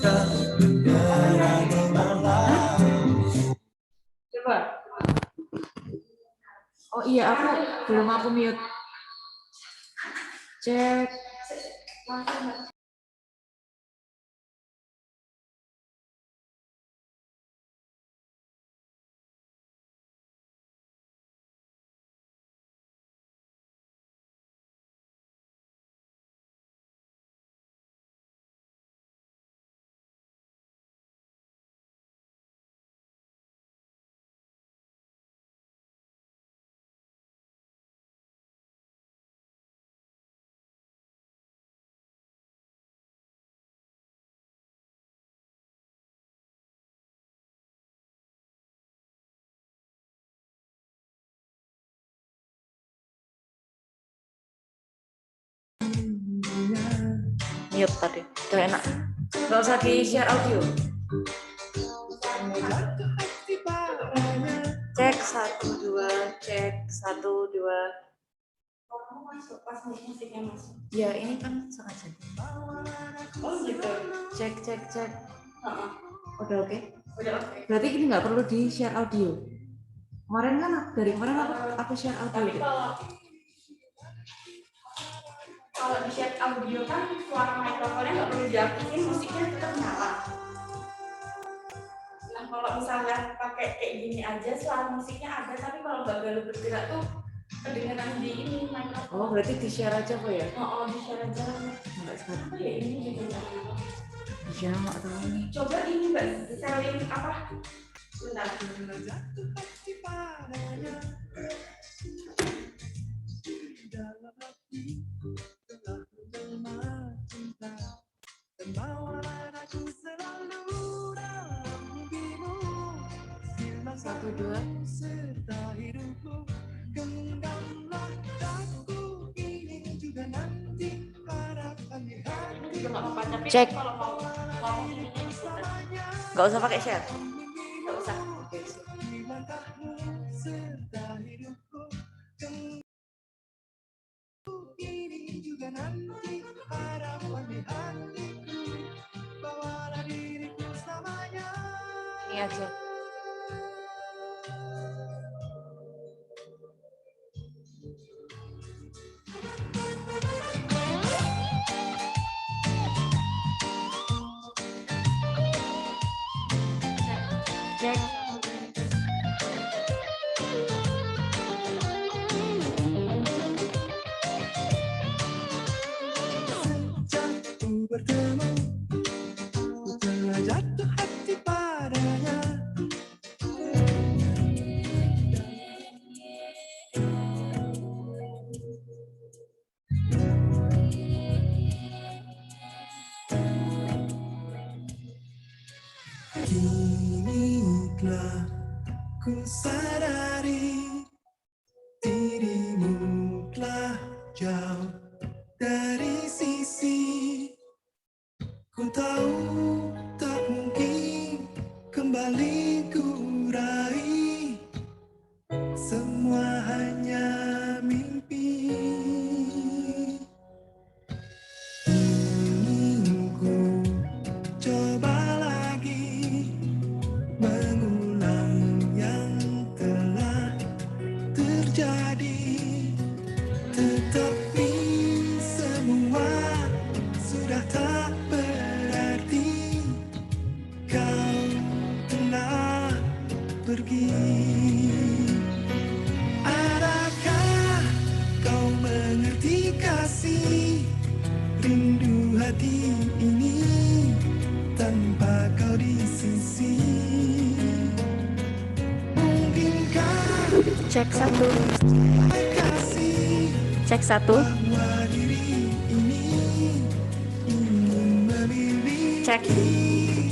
Coba. Oh iya, belum aku mute. Cek. Mute tadi, udah enak. Gak usah di share audio. Cek 1 2, cek 1 2. Pas musiknya masuk. Ya ini kan sengaja. Oh gitu. Cek. Udah oke? Udah oke. Berarti ini nggak perlu di share audio. Kemarin kan dari kemarin aku share audio. Tapi kalau di share audio kan suara mikrofonnya nggak perlu diaktifin, musiknya tetap nyala. Nah kalau misalnya pakai kayak gini aja suara musiknya ada, tapi kalau nggak galau bergerak tuh kedengeran di ini mikrofon. Oh berarti di share aja kok ya? Oh di share aja. Nggak sekarang. Apa ya ini juga? Iya nggak tahu nih. Coba ini mbak selling apa? Bentar. Satu dua. Cek. Nggak usah pakai share. Nggak usah. Oke. Ini aja. Cek. Bertemu, ku telah jatuh hati padanya. Kini telah ku sadari dirimu telah jauh dari sisi. Ku tahu tak mungkin kembali ku raih, semua hanya mimpi. Ingin ku coba lagi mengulang yang telah terjadi, tetapi semua sudah tak berarti. Kau telah pergi. Adakah kau mengerti kasih rindu hati ini tanpa kau di sisi? Mungkinkah Cek 1. kasih Cek 1. bahwa diri ini ingin memilih Cek.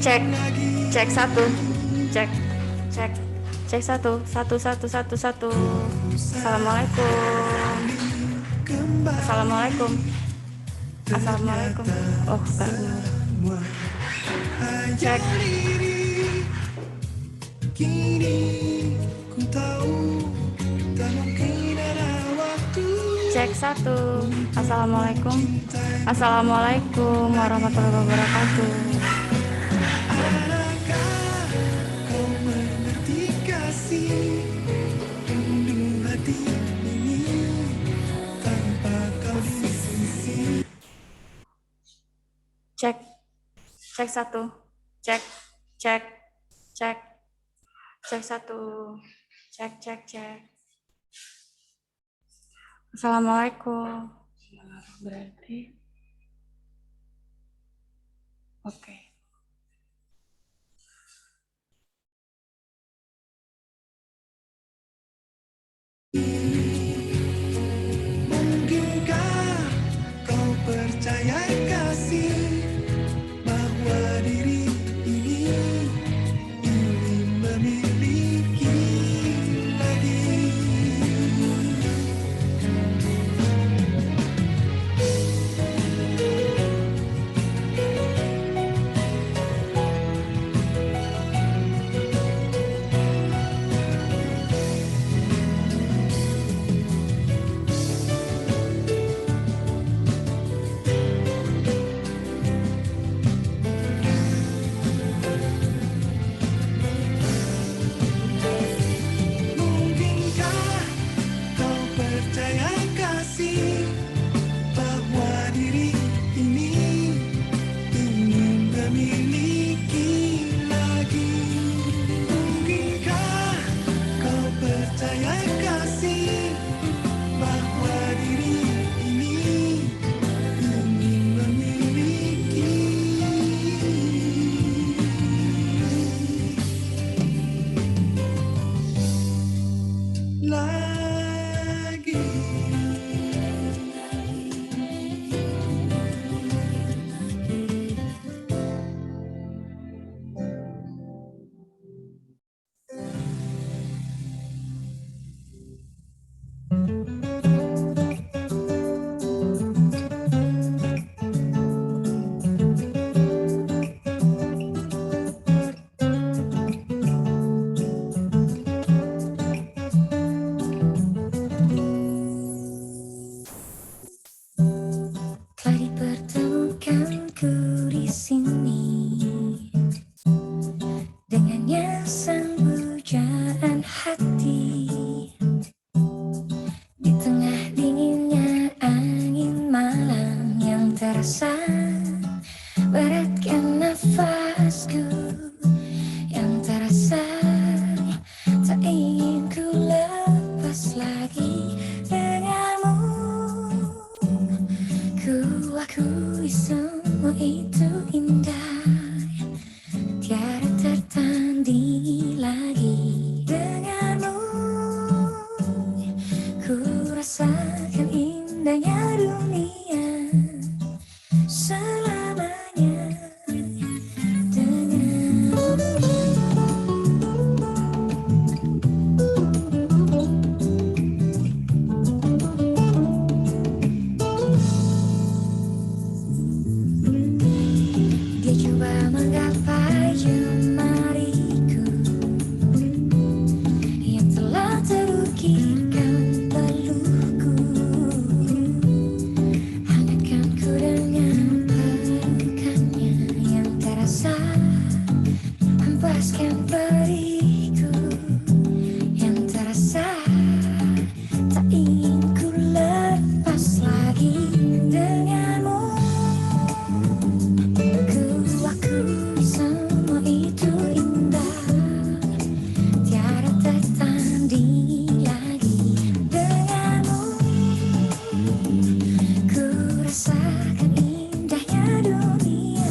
Cek. Cek 1. Cek. Cek. Cek 1. 1. Assalamualaikum. Assalamualaikum. Assalamualaikum. Oh, enggak. Cek. Kini ku tahu tak mungkin ada waktu. Cek 1. Assalamualaikum. Assalamualaikum warahmatullahi wabarakatuh. Cek satu. Cek. Cek. Cek. Cek satu. Cek, cek, cek. Assalamualaikum. Berarti oke. Mungkinkah kau percaya kasih bahwa diri ini ingin memiliki lagi? Mungkinkah kau percaya kasih bahwa diri ini ingin memiliki lagi? Mungkinkah kau percaya kasih bahwa diri ini ingin memiliki lagi? Telah dipertemukanku di sini dengannya sang pujaan hati di tengah dinginnya angin malam yang terasa beratkan nafasku yang terasa tak ingin ku lepas lagi denganmu. Ku akui semua itu indah, tiada tertandingi lagi denganmu. Ku rasakan indahnya dunia selamanya denganmu. Dia coba menggapai jemariku yang telah terukirkan peluhku, hangatkan ku dengan pelukannya yang terasa, hempaskan periku yang terasa, tak ingin ku lepas lagi denganmu. Ku akui semua itu indah, tiada tertandingi lagi denganmu. Ku rasakan indahnya dunia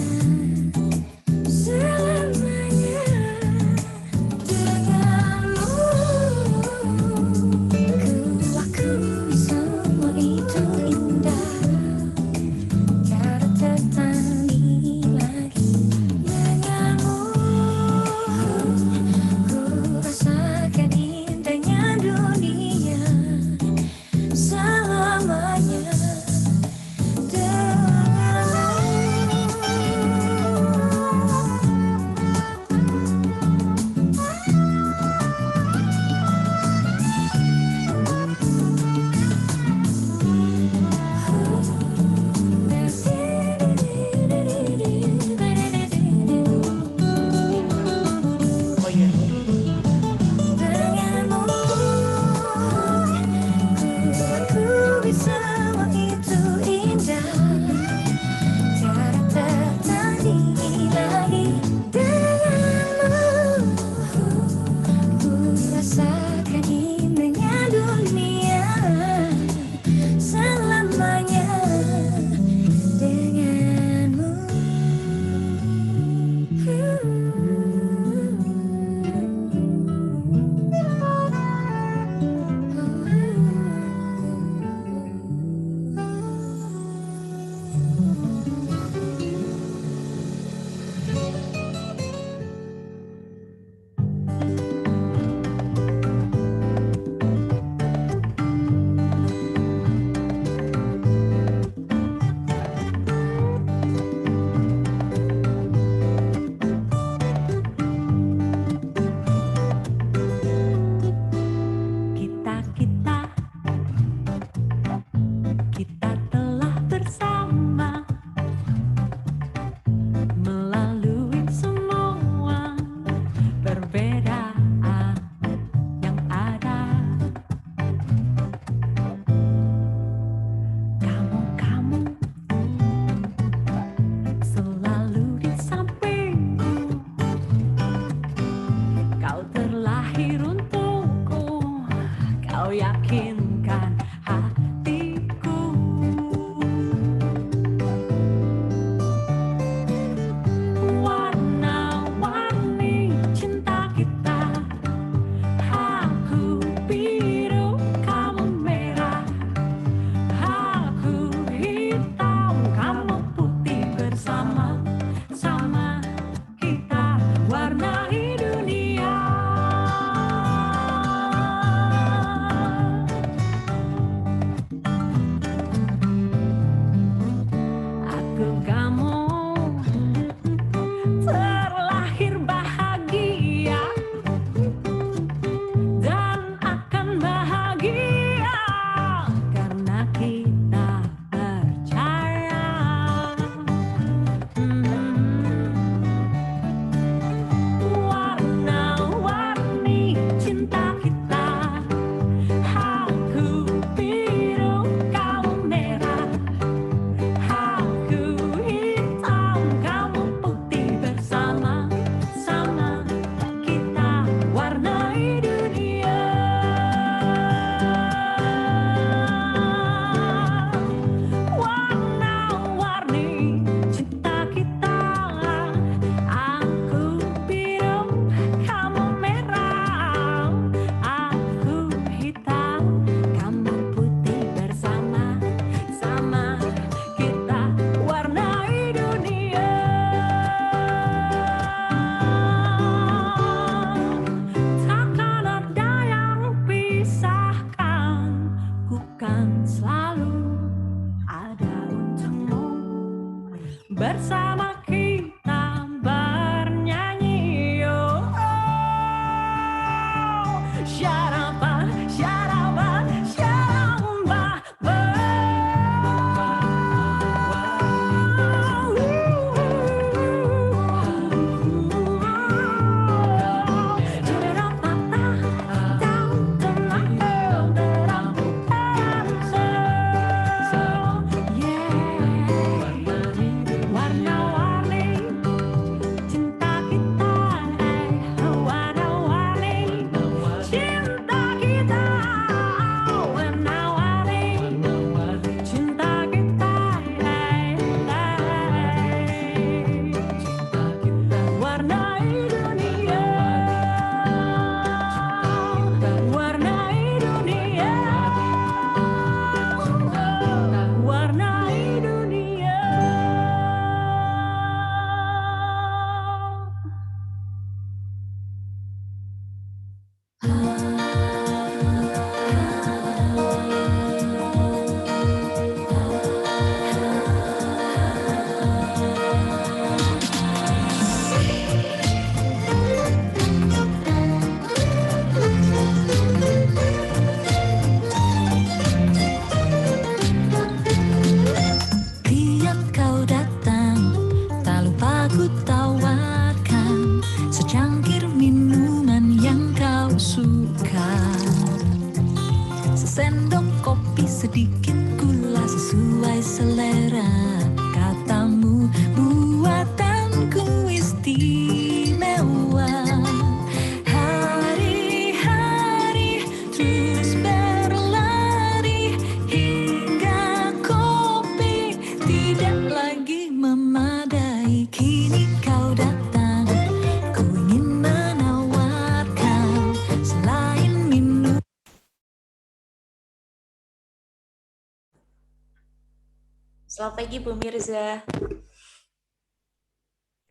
Selamat pagi Bu Mirza.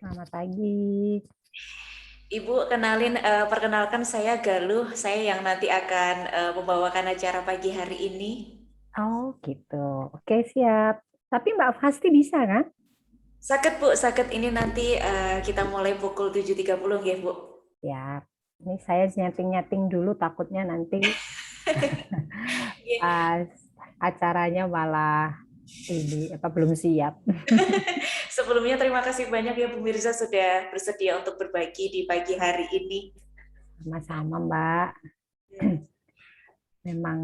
Selamat pagi. Ibu perkenalkan saya Galuh, saya yang nanti akan membawakan acara pagi hari ini. Oh gitu. Oke siap. Tapi Mbak Fasti bisa kan? Sakit Bu, sakit ini nanti kita mulai pukul 7.30 ya Bu. Ya. Ini saya nyeting-nyeting dulu takutnya nanti pas acaranya malah ini belum siap. Sebelumnya terima kasih banyak ya Bu Mirza sudah bersedia untuk berbagi di pagi hari ini. Sama-sama Mbak. Memang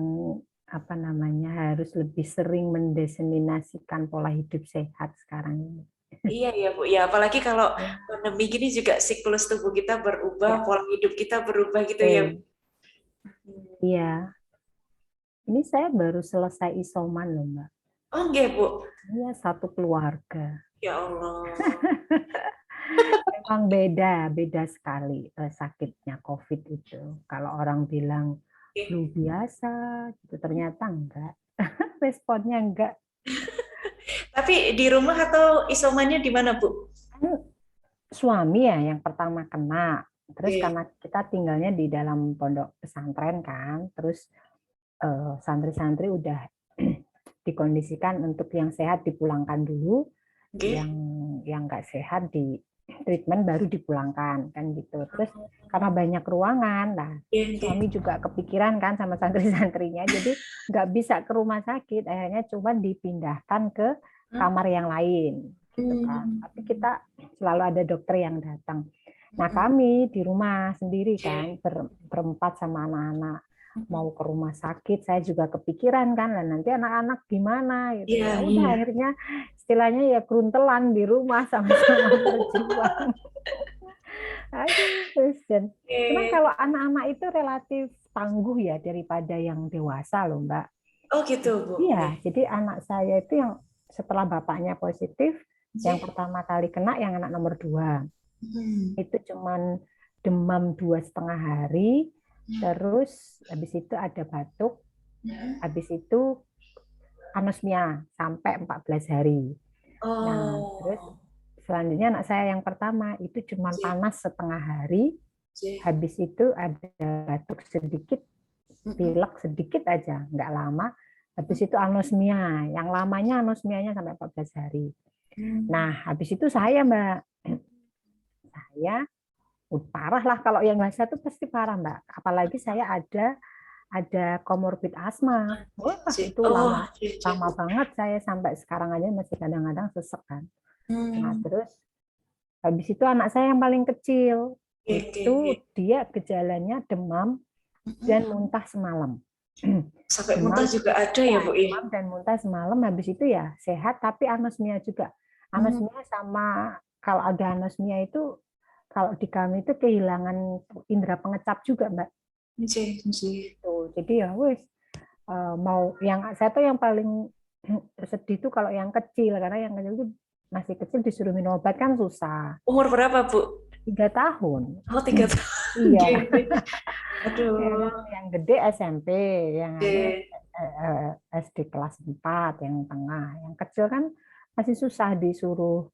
harus lebih sering mendiseminasikan pola hidup sehat sekarang ini. Iya ya Bu, ya apalagi kalau pandemi gini juga siklus tubuh kita berubah, pola hidup kita berubah gitu ya. Iya. Ini saya baru selesai isoman loh Mbak. Oh enggak Bu? Iya, satu keluarga. Ya Allah. Memang beda sekali sakitnya COVID itu. Kalau orang bilang flu biasa, gitu ternyata enggak. Responnya enggak. Tapi di rumah atau isomannya di mana Bu? Suami ya yang pertama kena. Terus karena kita tinggalnya di dalam pondok pesantren kan, terus santri-santri udah dikondisikan untuk yang sehat dipulangkan dulu, yang nggak sehat di treatment baru dipulangkan kan gitu. Terus karena banyak ruangan, nah suami juga kepikiran kan sama santri-santrinya, jadi nggak bisa ke rumah sakit, akhirnya cuma dipindahkan ke kamar yang lain. Gitu kan. Tapi kita selalu ada dokter yang datang. Nah kami di rumah sendiri kan berempat sama anak-anak mau ke rumah sakit, saya juga kepikiran kan, lah nanti anak-anak gimana gitu. Ya udah akhirnya istilahnya ya keruntelan di rumah sama-sama berjuang. Cuman kalau anak-anak itu relatif tangguh ya daripada yang dewasa loh Mbak. Oh gitu Bu. Iya, jadi anak saya itu yang setelah bapaknya positif, yang pertama kali kena yang anak nomor 2. Itu cuman demam 2,5 hari. Terus habis itu ada batuk, habis itu anosmia sampai 14 hari. Nah, terus selanjutnya anak saya yang pertama itu cuma panas setengah hari, habis itu ada batuk sedikit, pilek sedikit aja, nggak lama. Habis itu anosmia, yang lamanya anosmianya sampai 14 hari. Nah, habis itu saya Mbak, saya parah lah kalau yang biasa itu pasti parah Mbak. Apalagi saya ada komorbid asma. Wah, itu lama banget saya sampai sekarang aja masih kadang-kadang sesek kan. Nah, terus habis itu anak saya yang paling kecil itu dia gejalanya demam dan muntah semalam. Sampai muntah juga ada ya Bu? Demam dan muntah semalam, habis itu ya sehat tapi anosmia juga. Anosmia sama kalau ada anosmia itu kalau di kami itu kehilangan indera pengecap juga, Mbak. Jadi ya wes mau yang saya tuh yang paling sedih tuh kalau yang kecil, karena yang kecil itu masih kecil disuruh minum obat kan susah. Umur berapa Bu? 3 tahun. Oh 3 tahun. Iya. Aduh. Yang gede SMP, yang SD kelas 4, yang tengah, yang kecil kan masih susah disuruh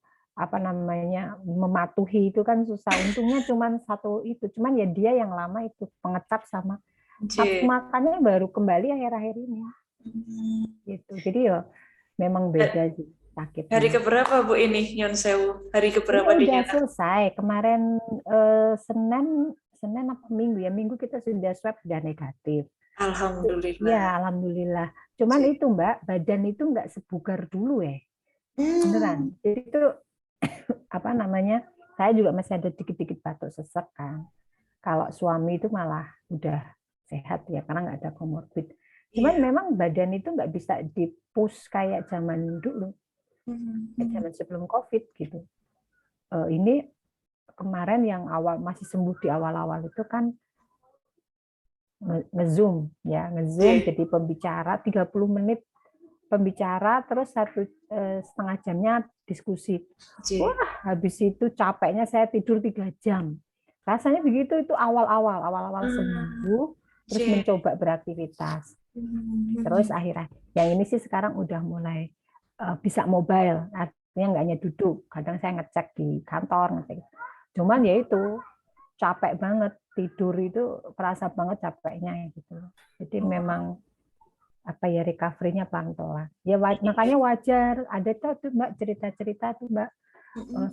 mematuhi itu kan susah. Untungnya cuma satu itu, cuman ya dia yang lama itu pengecap sama makannya baru kembali akhir-akhir ini ya. Gitu. Jadi ya memang beda sih sakitnya. Hari keberapa Bu ini Nyon Sewu? Hari keberapa ini udah dinyatakan? selesai kemarin Senin apa Minggu ya? Minggu kita sudah swab dan negatif. Alhamdulillah. Ya alhamdulillah. Cuman itu Mbak, badan itu nggak sebugar dulu ya. Beneran. Jadi itu saya juga masih ada dikit-dikit batuk sesek kan. Kalau suami itu malah udah sehat ya karena nggak ada komorbid. Cuman memang badan itu nggak bisa di-push kayak zaman dulu, zaman sebelum COVID gitu. Ini kemarin yang masih sembuh di awal-awal itu kan nge-zoom ya, jadi pembicara 30 menit pembicara terus 1,5 jamnya diskusi. Wah, habis itu capeknya saya tidur 3 jam. Rasanya begitu itu awal-awal sembuh, terus mencoba beraktivitas. Terus akhirnya yang ini sih sekarang udah mulai bisa mobile, artinya nggak hanya duduk. Kadang saya ngecek di kantor, ngecek. Cuman ya itu capek banget, tidur itu kerasa banget capeknya gitu. Jadi memang apa ya, recovery-nya pelan-pelan. Ya makanya wajar. Ada tuh Mbak cerita-cerita tuh Mbak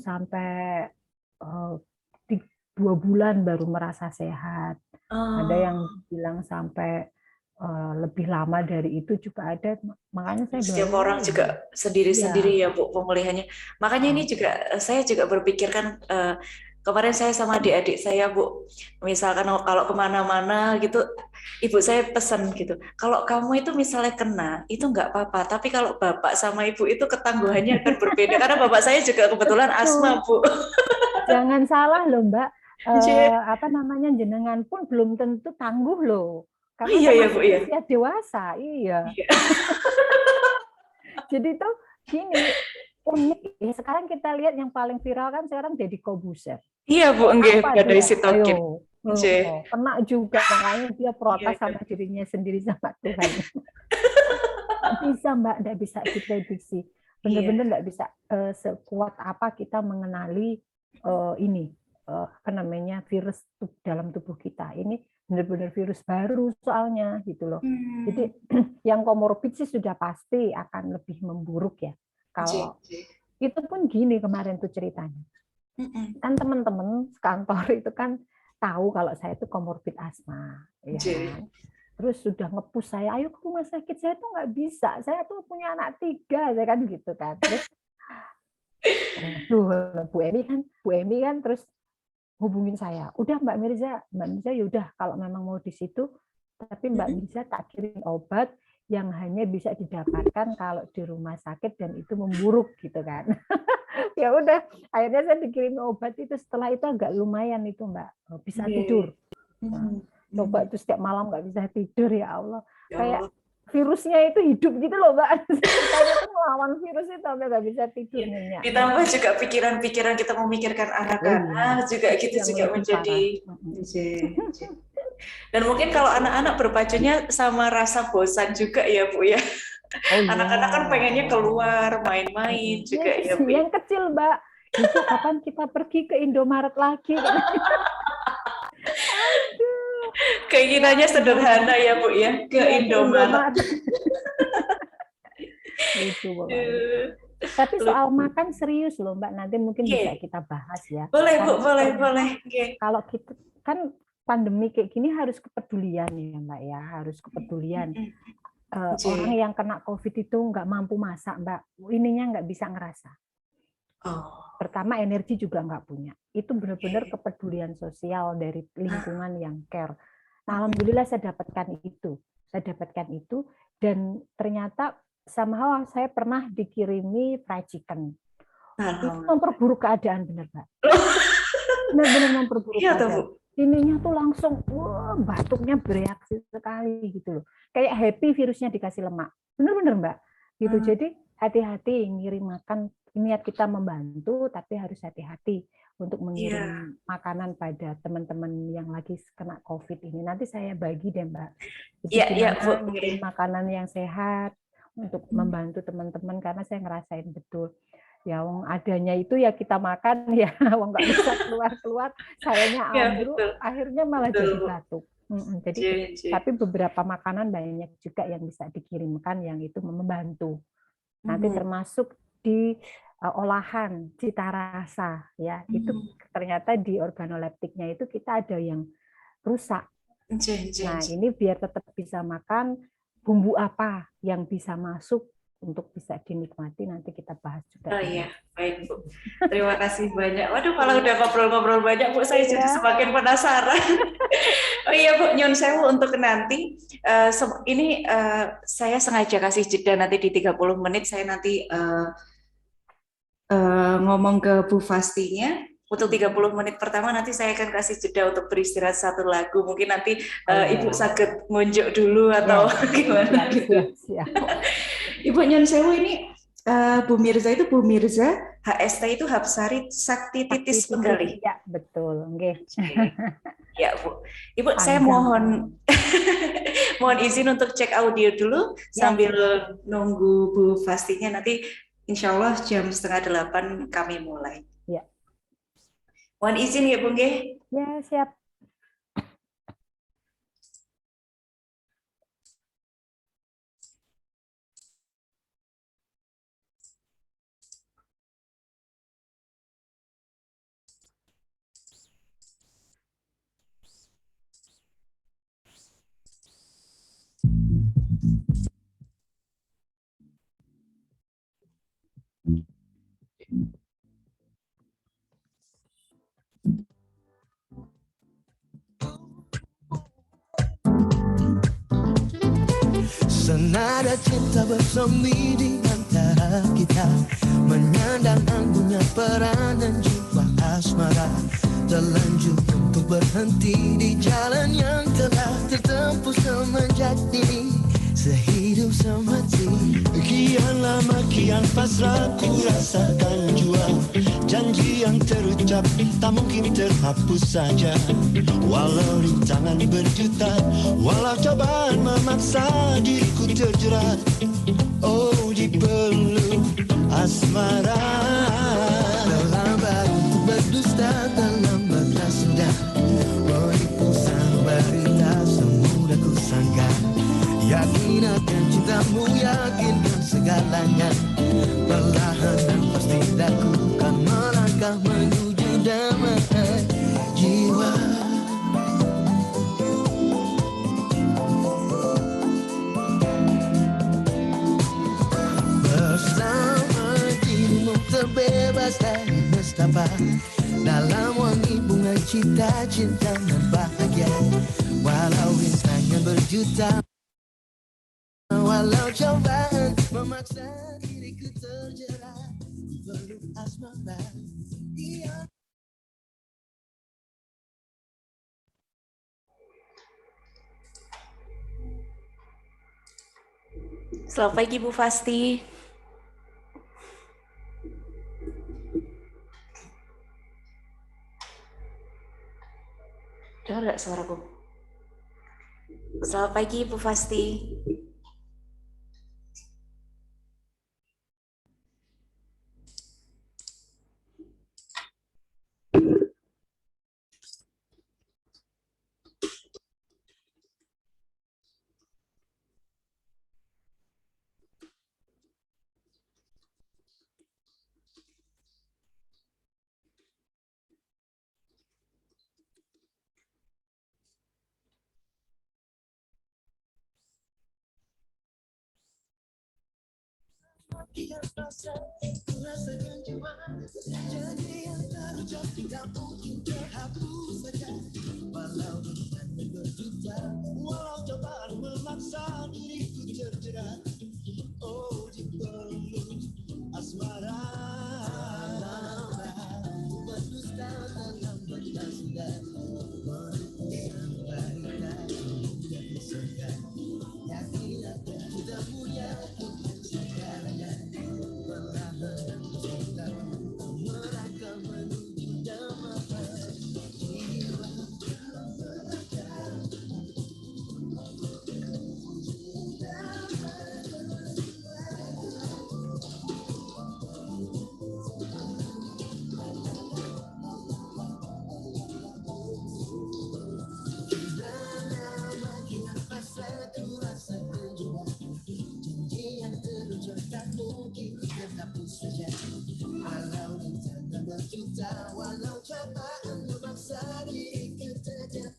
sampai 2 bulan baru merasa sehat. Ada yang bilang sampai lebih lama dari itu juga ada. Makanya saya Setiap bilang, orang juga sendiri-sendiri ya Bu pemulihannya. Makanya ini juga saya juga berpikirkan kemarin saya sama adik-adik saya Bu, misalkan kalau kemana-mana gitu, ibu saya pesan gitu, kalau kamu itu misalnya kena, itu nggak apa-apa, tapi kalau bapak sama ibu itu ketangguhannya akan berbeda, karena bapak saya juga kebetulan asma Bu. Jangan salah loh Mbak, apa namanya, jenengan pun belum tentu tangguh loh. Karena iya kan ya Bu ya. usia dewasa, iya. Jadi tuh gini, unik ya. Sekarang kita lihat yang paling viral kan sekarang Deddy Corbuzier. Iya Bu, enggak badai sitokin. Ayo, kena juga, makanya dia protes sama dirinya sendiri sama Tuhan. Nggak bisa Mbak, nggak bisa diprediksi. Benar-benar nggak bisa sekuat apa kita mengenali ini apa namanya, virus dalam tubuh kita. Ini benar-benar virus baru soalnya gitu loh. Jadi yang komorbid sih sudah pasti akan lebih memburuk ya. Kalau itu pun gini kemarin tuh ceritanya. Kan teman-teman kantor itu kan tahu kalau saya itu komorbid asma, ya kan? Terus sudah nge-push saya, ayo ke rumah sakit. Saya tuh nggak bisa, saya tuh punya anak 3, saya kan gitu kan. Terus Bu Emi kan terus hubungin saya. Udah Mbak Mirza yaudah kalau memang mau di situ, tapi Mbak Mirza tak kirim obat yang hanya bisa didapatkan kalau di rumah sakit dan itu memburuk gitu kan. Ya udah, akhirnya saya dikirim obat itu. Setelah itu agak lumayan itu Mbak, bisa tidur. Coba itu setiap malam nggak bisa tidur, ya Allah. Kayak virusnya itu hidup gitu loh Mbak. Kita itu melawan virus itu sampai nggak bisa tidur. Ditambah juga pikiran-pikiran kita memikirkan anak-anak juga gitu juga menjadi. Dan mungkin kalau anak-anak berpacunya sama rasa bosan juga ya Bu ya. Anak-anak kan pengennya keluar main-main juga ya Bu. Yang kecil Mbak, itu kapan kita pergi ke Indomaret lagi? Keinginannya sederhana ya Bu ya, ke Indomaret. Tapi soal makan serius loh Mbak, nanti mungkin bisa kita bahas ya. Boleh Bu, boleh. Kalau kita kan pandemi kayak gini harus kepedulian ya Mbak ya, harus kepedulian. Orang yang kena COVID itu nggak mampu masak Mbak, ininya nggak bisa ngerasa. Pertama energi juga nggak punya. Itu benar-benar kepedulian sosial dari lingkungan yang care. Nah, alhamdulillah saya dapatkan itu, dan ternyata somehow saya pernah dikirimi fried chicken. Itu memperburuk keadaan benar Mbak. Benar-benar memperburuk keadaan. Ininya tuh langsung batuknya bereaksi sekali gitu loh. Kayak happy virusnya dikasih lemak. Benar-benar Mbak. Gitu. Jadi hati-hati ngirim makan. Niat kita membantu, tapi harus hati-hati untuk mengirim makanan pada teman-teman yang lagi kena COVID ini. Nanti saya bagi deh Mbak. Mengirim makanan yang sehat untuk membantu teman-teman, karena saya ngerasain betul. Ya, wong adanya itu ya kita makan ya, wong nggak bisa keluar-keluar, sayanya ambruk, akhirnya malah jadi batuk. Jadi, tapi beberapa makanan banyak juga yang bisa dikirimkan yang itu membantu. Nanti termasuk di olahan cita rasa ya, itu ternyata di organoleptiknya itu kita ada yang rusak. Nah, ini biar tetap bisa makan, bumbu apa yang bisa masuk untuk bisa dinikmati, nanti kita bahas juga. Oh iya, baik Bu. Terima kasih banyak. Waduh, kalau udah ngobrol-ngobrol banyak Bu, saya jadi semakin penasaran. Oh iya Bu, nyun sewu untuk nanti. Ini saya sengaja kasih jeda nanti di 30 menit, saya nanti ngomong ke Bu Fastinya. Untuk 30 menit pertama nanti saya akan kasih jeda untuk beristirahat satu lagu. Mungkin nanti Ibu sakit ngunjuk dulu atau gimana gitu. Ibu nyun sewu ini Bu Mirza itu Bu Mirza, HST itu Hapsari Sakti Titis Penggali. Ya, betul. Okay. Ya Bu. Ibu saya mohon Mohon izin untuk cek audio dulu sambil nunggu Bu Fastinya. Nanti insya Allah jam 7:30 kami mulai. Ya. Mohon izin ya Bung Ge. Ya, siap. Senada cinta bersemi di antara kita, menyandang anggunnya peranan jiwa asmara, terlanjur untuk berhenti di jalan yang telah tertempuh semenjak ini, sehidup semati. Kian lama kian pasrah ku rasakan jua, janji yang terucap tak mungkin terhapus saja. Walau rintangan berjuta, walau cobaan memaksa diriku terjerat, oh dipeluk asmara. Terlambat untuk berdusta, terlambatlah sudah menipu sanubari, tak semudah ku sangka. Yakin akan cintamu, yakinkan segalanya. Perlahan dan pasti lakukan melangkah menuju damai jiwa. Bersama dirimu terbebas dari nestapa, dalam wangi bunga cita, cinta dan bahagia. Walau rintangan berjuta, walau cobaan memaksa diriku terjerat, peluk asmara. Selamat pagi Bu Fasti. Dengar nggak suaraku? Selamat pagi Bu Fasti. Rasakan jiwa, janji yang terucap tidak mungkin terhapus saja. Walau dengan berjuta, walau cobaan memaksa diriku terjerat, oh dipeluk asmara. Berdusta terlambatlah sudah, menipu sanubari, tak semudah disangka. Yakin akan cintamu, yakinkan segalanya. Walau cobaan memaksa diriku terjerat,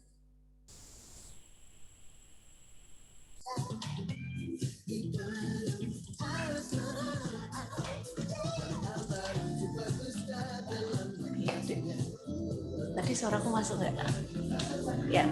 Tadi suaraku masuk nggak? Ya.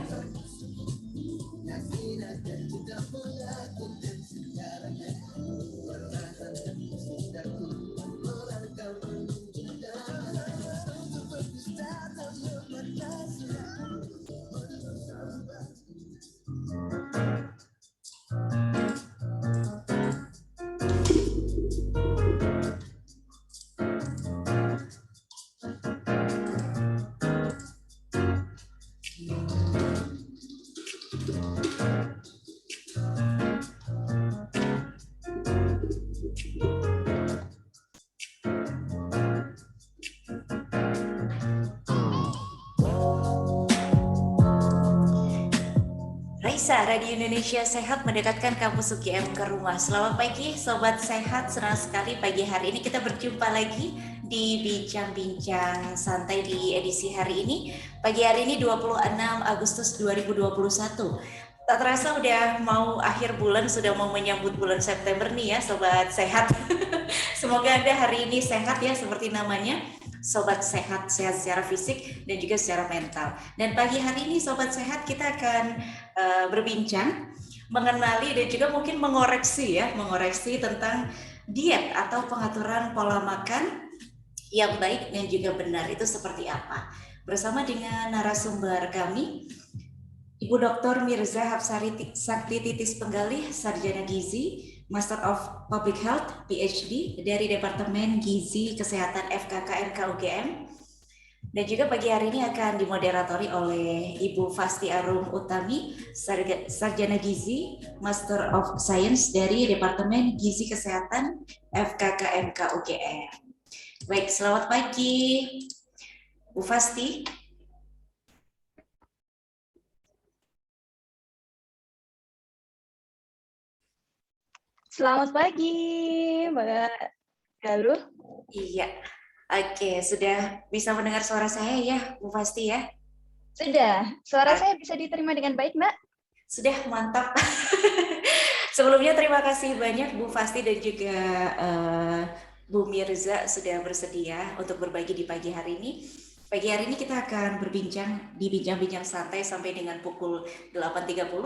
Pemirsa Radio Indonesia Sehat mendekatkan kampus UGM ke rumah. Selamat pagi Sobat Sehat, senang sekali pagi hari ini kita berjumpa lagi di Bincang-Bincang Santai di edisi hari ini. Pagi hari ini 26 Agustus 2021. Tak terasa udah mau akhir bulan, sudah mau menyambut bulan September nih ya Sobat Sehat. Semoga Anda hari ini sehat ya seperti namanya. Sobat Sehat, sehat secara fisik dan juga secara mental. Dan pagi hari ini Sobat Sehat kita akan berbincang, mengenali dan juga mungkin mengoreksi tentang diet atau pengaturan pola makan yang baik dan juga benar itu seperti apa. Bersama dengan narasumber kami, Ibu Dr. Mirza Hapsari Sakti Titis Penggalih, Sarjana Gizi, Master of Public Health, PhD dari Departemen Gizi Kesehatan FKKMK UGM. Dan juga pagi hari ini akan dimoderatori oleh Ibu Fasti Arum Utami, Sarjana Gizi, Master of Science dari Departemen Gizi Kesehatan FKKMK UGM. Baik, selamat pagi, Bu Fasti. Selamat pagi, Mbak Galuh. Iya, oke, sudah bisa mendengar suara saya ya, Bu Fasti ya? Sudah, suara saya bisa diterima dengan baik, Mbak? Sudah, mantap. Sebelumnya terima kasih banyak Bu Fasti dan juga Bu Mirza sudah bersedia untuk berbagi di pagi hari ini. Pagi hari ini kita akan berbincang di Bincang-Bincang Santai sampai dengan pukul 8.30.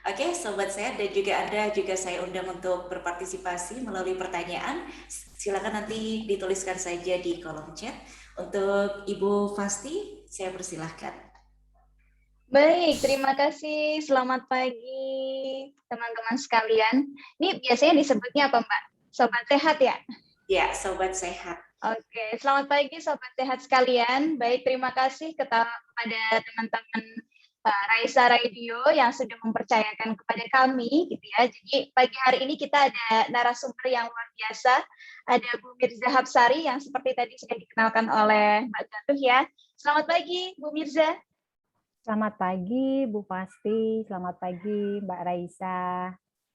Oke, Sobat Sehat dan juga Anda juga saya undang untuk berpartisipasi melalui pertanyaan. Silakan nanti dituliskan saja di kolom chat. Untuk Ibu Fasti, saya persilahkan. Baik, terima kasih. Selamat pagi, teman-teman sekalian. Ini biasanya disebutnya apa, Mbak? Sobat Sehat ya? Ya, Sobat Sehat. Oke, selamat pagi Sobat Sehat sekalian. Baik, terima kasih kepada teman-teman Raisa Radio yang sudah mempercayakan kepada kami, gitu ya. Jadi pagi hari ini kita ada narasumber yang luar biasa. Ada Bu Mirza Hapsari yang seperti tadi sudah dikenalkan oleh Mbak Galuh ya. Selamat pagi Bu Mirza. Selamat pagi Bu Fasti, selamat pagi Mbak Raisa.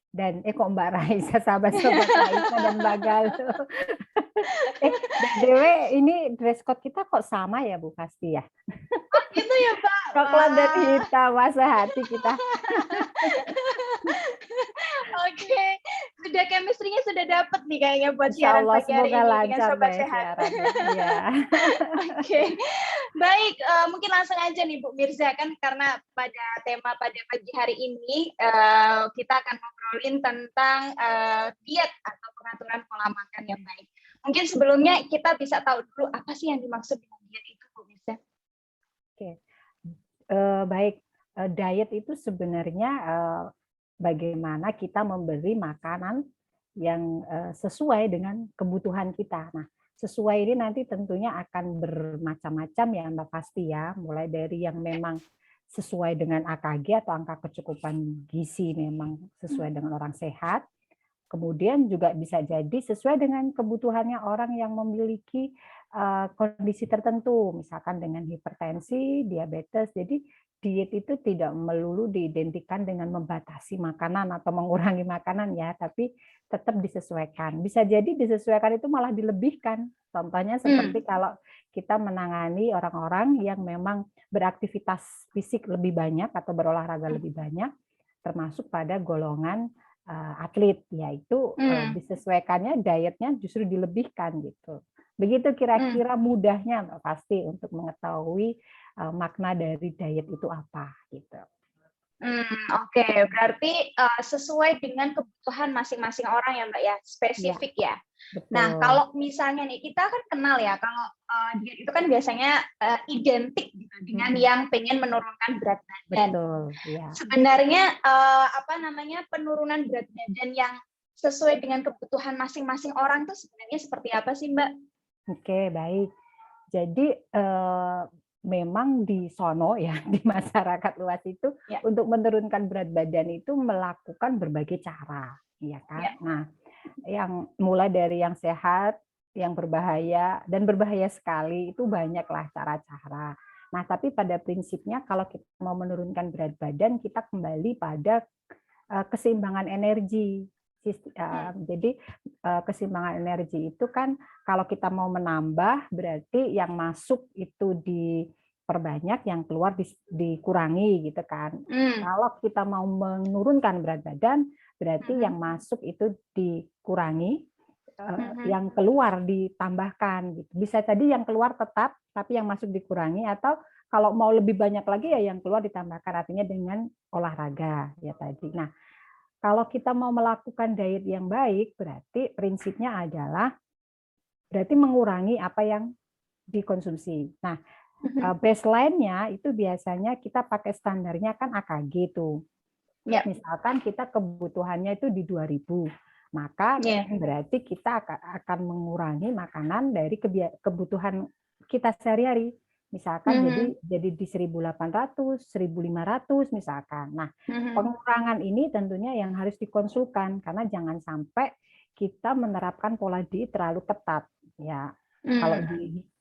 Dan kok Mbak Raisa, sahabat-sahabat Raisa dan Mbak Galuh. BTW ini dress code kita kok sama ya Bu Fasti ya? Oh gitu ya Pak? Coklat dan hitam, masa hati kita. Oke, sudah chemistry-nya sudah dapat nih kayaknya buat Insya siaran Allah, pagi hari semoga ini lancar dengan Sobat deh Sehat. ya. Oke, baik, mungkin langsung aja nih Bu Mirza, kan karena pada tema pada pagi hari ini kita akan ngobrolin tentang diet atau pengaturan pola makan yang baik. Mungkin sebelumnya kita bisa tahu dulu apa sih yang dimaksud dengan diet itu Bu Mirza? Oke, baik. Diet itu sebenarnya bagaimana kita memberi makanan yang sesuai dengan kebutuhan kita. Nah, sesuai ini nanti tentunya akan bermacam-macam ya Mbak Fasti ya, mulai dari yang memang sesuai dengan AKG atau angka kecukupan gizi memang sesuai dengan orang sehat. Kemudian juga bisa jadi sesuai dengan kebutuhannya orang yang memiliki kondisi tertentu, misalkan dengan hipertensi, diabetes. Jadi diet itu tidak melulu diidentikan dengan membatasi makanan atau mengurangi makanan ya, tapi tetap disesuaikan. Bisa jadi disesuaikan itu malah dilebihkan. Contohnya seperti kalau kita menangani orang-orang yang memang beraktivitas fisik lebih banyak atau berolahraga lebih banyak, termasuk pada golongan atlet, yaitu disesuaikannya dietnya justru dilebihkan gitu. Begitu kira-kira mudahnya Mbak Fasti untuk mengetahui makna dari diet itu apa gitu. Oke, berarti sesuai dengan kebutuhan masing-masing orang ya Mbak ya, spesifik ya. Betul. Nah, kalau misalnya nih kita kan kenal ya, kalau diet itu kan biasanya identik gitu dengan yang pengen menurunkan berat badan. Betul, ya. Sebenarnya penurunan berat badan yang sesuai dengan kebutuhan masing-masing orang itu sebenarnya seperti apa sih Mbak? Oke, baik. Jadi memang di sono ya, di masyarakat luas itu untuk menurunkan berat badan itu melakukan berbagai cara, ya kan? Ya. Nah, yang mulai dari yang sehat, yang berbahaya dan berbahaya sekali itu banyaklah cara-cara. Nah, tapi pada prinsipnya kalau kita mau menurunkan berat badan, kita kembali pada keseimbangan energi. Jadi keseimbangan energi itu kan kalau kita mau menambah berarti yang masuk itu diperbanyak, yang keluar dikurangi gitu kan. Kalau kita mau menurunkan berat badan berarti yang masuk itu dikurangi, yang keluar ditambahkan gitu. Bisa tadi yang keluar tetap tapi yang masuk dikurangi, atau kalau mau lebih banyak lagi ya yang keluar ditambahkan, artinya dengan olahraga ya tadi. Nah, kalau kita mau melakukan diet yang baik berarti prinsipnya adalah berarti mengurangi apa yang dikonsumsi. Nah, baseline-nya itu biasanya kita pakai standarnya kan AKG tuh. Ya. Misalkan kita kebutuhannya itu di 2000, maka berarti kita akan mengurangi makanan dari kebutuhan kita sehari-hari. Misalkan jadi di 1800, 1500 misalkan. Nah, pengurangan ini tentunya yang harus dikonsulkan karena jangan sampai kita menerapkan pola diet terlalu ketat ya.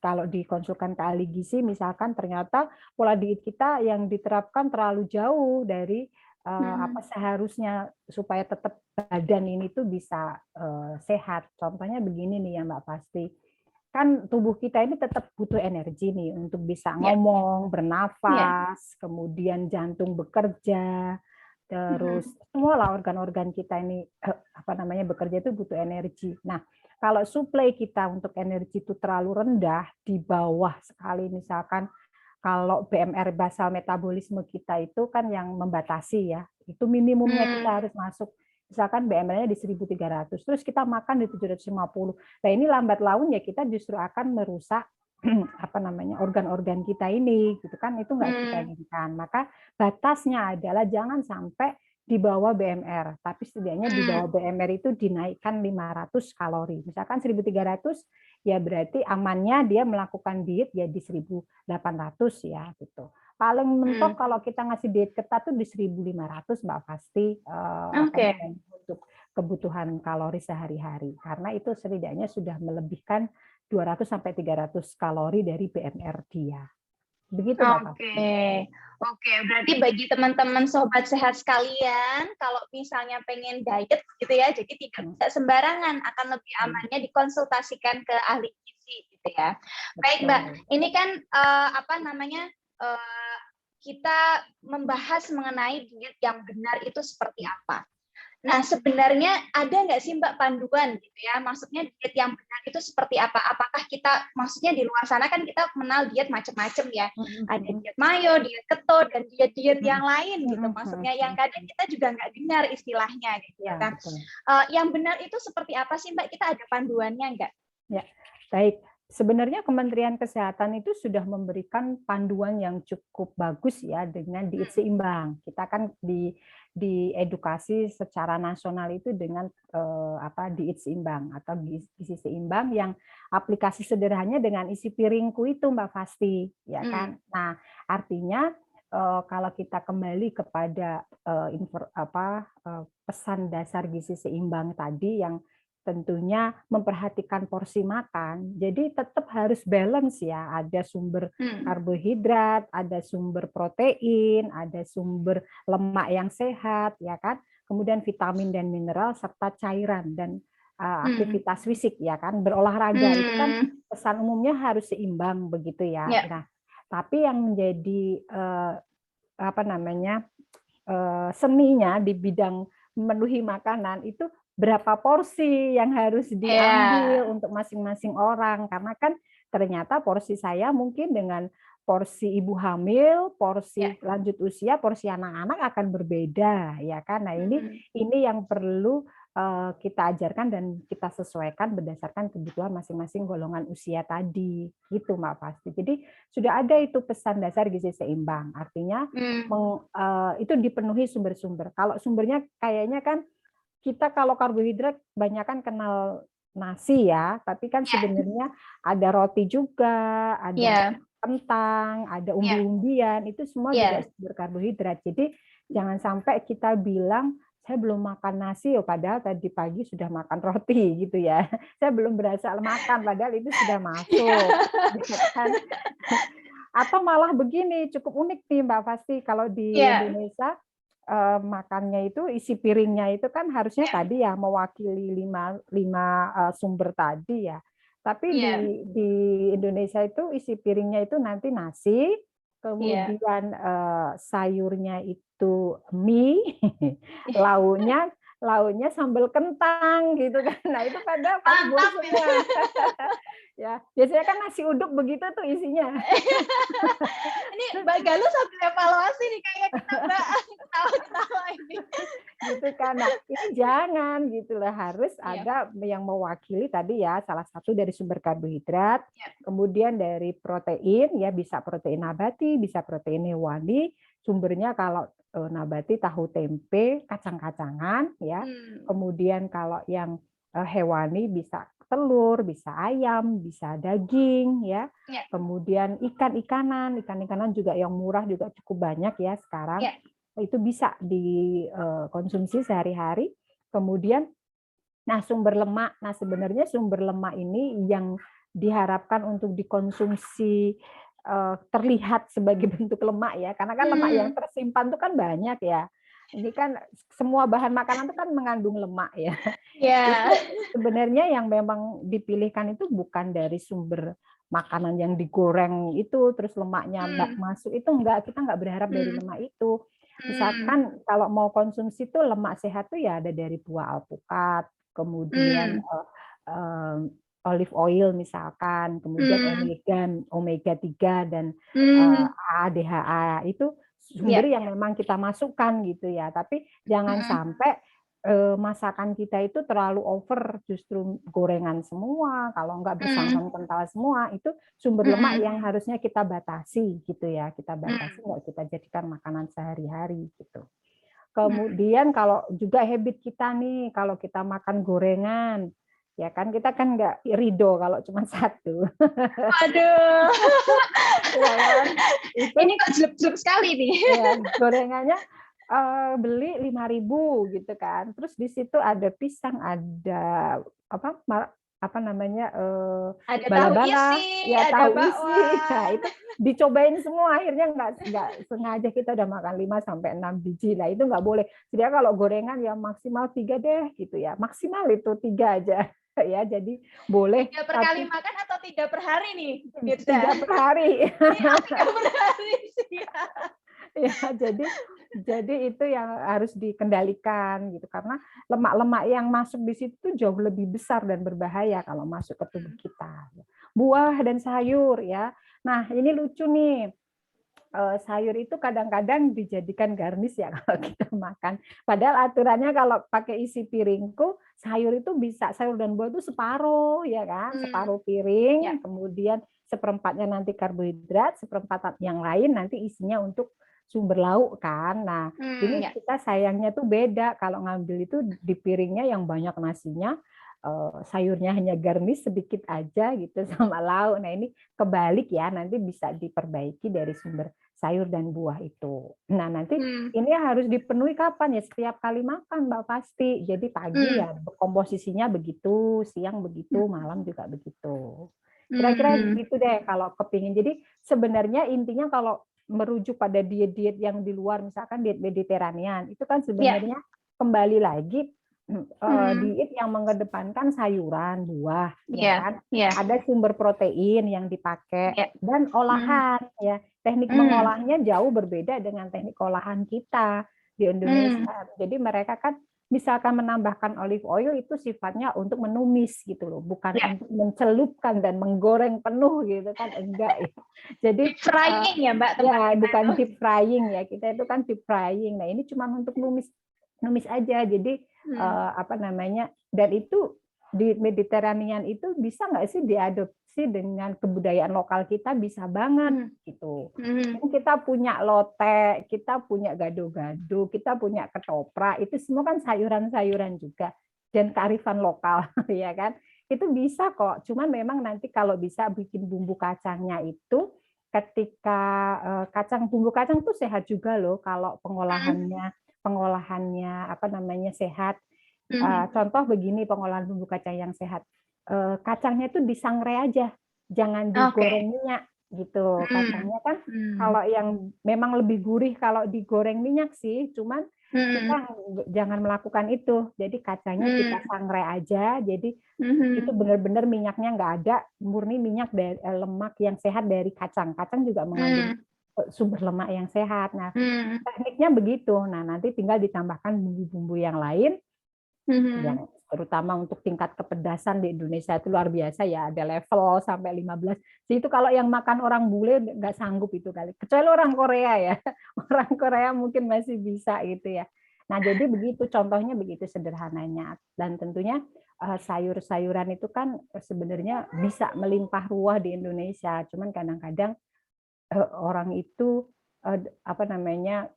Kalau dikonsulkan ke ahli gizi misalkan ternyata pola diet kita yang diterapkan terlalu jauh dari apa seharusnya supaya tetap badan ini tuh bisa sehat. Contohnya begini nih ya Mbak Pasti. Kan tubuh kita ini tetap butuh energi nih untuk bisa ngomong, bernafas, kemudian jantung bekerja, terus semua lah organ-organ kita ini bekerja itu butuh energi. Nah, kalau suplai kita untuk energi itu terlalu rendah, di bawah sekali misalkan kalau BMR basal metabolisme kita itu kan yang membatasi ya, itu minimumnya kita harus masuk. Misalkan BMR-nya di 1300, terus kita makan di 750. Nah, ini lambat laun ya kita justru akan merusak organ-organ kita ini gitu kan, itu nggak kita inginkan. Maka batasnya adalah jangan sampai di bawah BMR, tapi setidaknya di bawah BMR itu dinaikkan 500 kalori. Misalkan 1300 ya berarti amannya dia melakukan diet ya di 1800 ya gitu. Paling mentok kalau kita ngasih diet ketat tuh di 1500 Mbak Pasti untuk kebutuhan kalori sehari-hari. Karena itu setidaknya sudah melebihkan 200 sampai 300 kalori dari BMR dia. Begitu Mbak Pasti. Oke, berarti bagi teman-teman sobat sehat sekalian, kalau misalnya pengen diet gitu ya, jadi tidak bisa sembarangan, akan lebih amannya dikonsultasikan ke ahli gizi gitu ya. Baik Mbak, ini kan kita membahas mengenai diet yang benar itu seperti apa. Nah, sebenarnya ada nggak sih Mbak panduan gitu ya? Maksudnya diet yang benar itu seperti apa? Apakah kita, maksudnya di luar sana kan kita mengenal diet macam-macam ya. Ada diet mayo, diet keto, dan diet-diet yang lain gitu. Maksudnya yang kadang kita juga nggak dengar istilahnya gitu kan. Yang benar itu seperti apa sih Mbak? Kita ada panduannya nggak? Ya, baik. Sebenarnya Kementerian Kesehatan itu sudah memberikan panduan yang cukup bagus ya dengan diet seimbang. Kita kan diedukasi secara nasional itu dengan diet seimbang atau gizi seimbang yang aplikasi sederhananya dengan isi piringku itu Mbak Fasti ya kan. Nah, artinya kalau kita kembali kepada pesan dasar gizi seimbang tadi yang tentunya memperhatikan porsi makan, jadi tetap harus balance ya, ada sumber karbohidrat, ada sumber protein, ada sumber lemak yang sehat, ya kan, kemudian vitamin dan mineral serta cairan dan aktivitas fisik ya kan, berolahraga itu kan pesan umumnya harus seimbang begitu ya. Nah, tapi yang menjadi seninya di bidang memenuhi makanan itu berapa porsi yang harus diambil untuk masing-masing orang, karena kan ternyata porsi saya mungkin dengan porsi ibu hamil, porsi lanjut usia, porsi anak-anak akan berbeda ya kan. Nah, ini yang perlu kita ajarkan dan kita sesuaikan berdasarkan kebutuhan masing-masing golongan usia tadi gitu Mbak Pasti. Jadi sudah ada itu pesan dasar gizi seimbang, artinya itu dipenuhi sumber-sumber. Kalau sumbernya kayaknya kan kita kalau karbohidrat banyak kan kenal nasi ya, tapi kan sebenarnya ada roti juga, ada kentang, ada umbi-umbian, itu semua juga sumber karbohidrat. Jadi jangan sampai kita bilang saya belum makan nasi, padahal tadi pagi sudah makan roti gitu ya. Saya belum berasa makan, padahal itu sudah masuk. Atau malah begini, cukup unik nih Mbak Fasti, kalau di Iya. Indonesia makannya itu isi piringnya itu kan harusnya Iya. tadi ya mewakili lima sumber tadi ya. Tapi Iya. di Indonesia itu isi piringnya itu nanti nasi, Iya. kemudian sayurnya itu mie, lauknya sambal kentang gitu kan. Nah itu pada pasbur Mantap itu. semua. Ya, biasanya kan nasi uduk begitu tuh isinya. Ini Mbak Galuh sambil evaluasi nih kayak kita Mbak ketawa-ketawa ini. Gitu kan. Nah, ini jangan gitu lah, harus Iya. ada yang mewakili tadi ya, salah satu dari sumber karbohidrat, Iya. kemudian dari protein ya, bisa protein nabati, bisa protein hewani. Sumbernya kalau nabati tahu tempe, kacang-kacangan ya. Kemudian kalau yang hewani bisa telur, bisa ayam, bisa daging ya. Iya. Kemudian ikan-ikanan juga yang murah juga cukup banyak ya sekarang. Iya. Itu bisa dikonsumsi sehari-hari. Kemudian nah sumber lemak. Nah, sebenarnya sumber lemak ini yang diharapkan untuk dikonsumsi terlihat sebagai bentuk lemak ya. Karena kan lemak yang tersimpan itu kan banyak ya. Ini kan semua bahan makanan itu kan mengandung lemak ya. Iya. Itu sebenarnya yang memang dipilihkan itu bukan dari sumber makanan yang digoreng itu terus lemaknya masuk, itu enggak, kita enggak berharap dari lemak itu. Misalkan kalau mau konsumsi tuh lemak sehat tuh ya ada dari buah alpukat, kemudian olive oil misalkan, kemudian omega 3 dan ADHA, itu sumber yang memang kita masukkan gitu ya. Tapi jangan sampai masakan kita itu terlalu over, justru gorengan semua, kalau enggak bersantan kental semua, itu sumber lemak yang harusnya kita batasi gitu ya, kita batasi, enggak kita jadikan makanan sehari-hari gitu. Kemudian kalau juga habit kita nih, kalau kita makan gorengan, ya kan kita kan enggak ridho kalau cuma satu. Aduh. Ya kan? Ini kok jelek-jelek sekali nih. Ya, gorengannya beli 5.000 gitu kan. Terus di situ ada pisang, ada apa namanya Ada tahu bala-bala, isi, ya ada tahu isi. bakwan. Nah, itu dicobain semua, akhirnya nggak sengaja kita udah makan 5 sampai 6 biji. Lah itu nggak boleh. Jadi kalau gorengan ya maksimal 3 deh gitu ya. Maksimal itu 3 aja. Ya, jadi boleh 3 per kali makan atau 3 per hari nih? 3 per hari. 3 per hari sih. Ya, jadi itu yang harus dikendalikan gitu, karena lemak-lemak yang masuk di situ jauh lebih besar dan berbahaya kalau masuk ke tubuh kita. Buah dan sayur ya. Nah, ini lucu nih. Sayur itu kadang-kadang dijadikan garnish ya kalau kita makan. Padahal aturannya kalau pakai isi piringku, sayur itu bisa, sayur dan buah itu separuh ya kan, separuh piring, kemudian seperempatnya nanti karbohidrat, seperempat yang lain nanti isinya untuk sumber lauk kan. Nah, ini kita sayangnya tuh beda, kalau ngambil itu di piringnya yang banyak nasinya, sayurnya hanya garnish sedikit aja gitu sama lauk. Nah, ini kebalik ya, nanti bisa diperbaiki dari sumber sayur dan buah itu. Nah, nanti ini harus dipenuhi kapan ya? Setiap kali makan, Mbak Pasti. Jadi pagi ya komposisinya begitu, siang begitu, malam juga begitu. Kira-kira gitu deh kalau kepingin. Jadi sebenarnya intinya kalau merujuk pada diet-diet yang di luar, misalkan diet Mediterranean, itu kan sebenarnya kembali lagi diet yang mengedepankan sayuran, buah, ya kan? Ada sumber protein yang dipakai dan olahan ya. Teknik mengolahnya jauh berbeda dengan teknik olahan kita di Indonesia. Jadi mereka kan misalkan menambahkan olive oil itu sifatnya untuk menumis gitu loh, bukan untuk mencelupkan dan menggoreng penuh gitu kan, enggak ya. Jadi deep frying ya Mbak, ya bukan deep frying ya, kita itu kan deep frying. Nah, ini cuma untuk numis aja. Jadi apa namanya, dan itu di Mediterranean itu bisa nggak sih diadopsi dengan kebudayaan lokal kita? Bisa banget gitu. Kita punya lotek, kita punya gado-gado, kita punya ketoprak, itu semua kan sayuran-sayuran juga dan kearifan lokal ya kan. Itu bisa kok, cuman memang nanti kalau bisa bikin bumbu kacangnya itu ketika bumbu kacang tuh sehat juga loh kalau pengolahannya apa namanya sehat. Contoh begini pengolahan bumbu kacang yang sehat. Kacangnya itu disangrai aja, jangan digoreng minyak. gitu. Kacangnya kan kalau yang memang lebih gurih kalau digoreng minyak sih, cuman kita jangan melakukan itu. Jadi kacangnya kita sangrai aja. Jadi itu benar-benar minyaknya nggak ada, murni minyak dari lemak yang sehat dari kacang. Kacang juga mengandung sumber lemak yang sehat. Nah, tekniknya begitu. Nah, nanti tinggal ditambahkan bumbu-bumbu yang lain, yang terutama untuk tingkat kepedasan di Indonesia itu luar biasa ya, ada level sampai 15. Jadi itu kalau yang makan orang bule nggak sanggup itu kali. Kecuali orang Korea ya. Orang Korea mungkin masih bisa gitu ya. Nah, jadi begitu contohnya begitu sederhananya. Dan tentunya sayur-sayuran itu kan sebenarnya bisa melimpah ruah di Indonesia. Cuman kadang-kadang orang itu apa namanya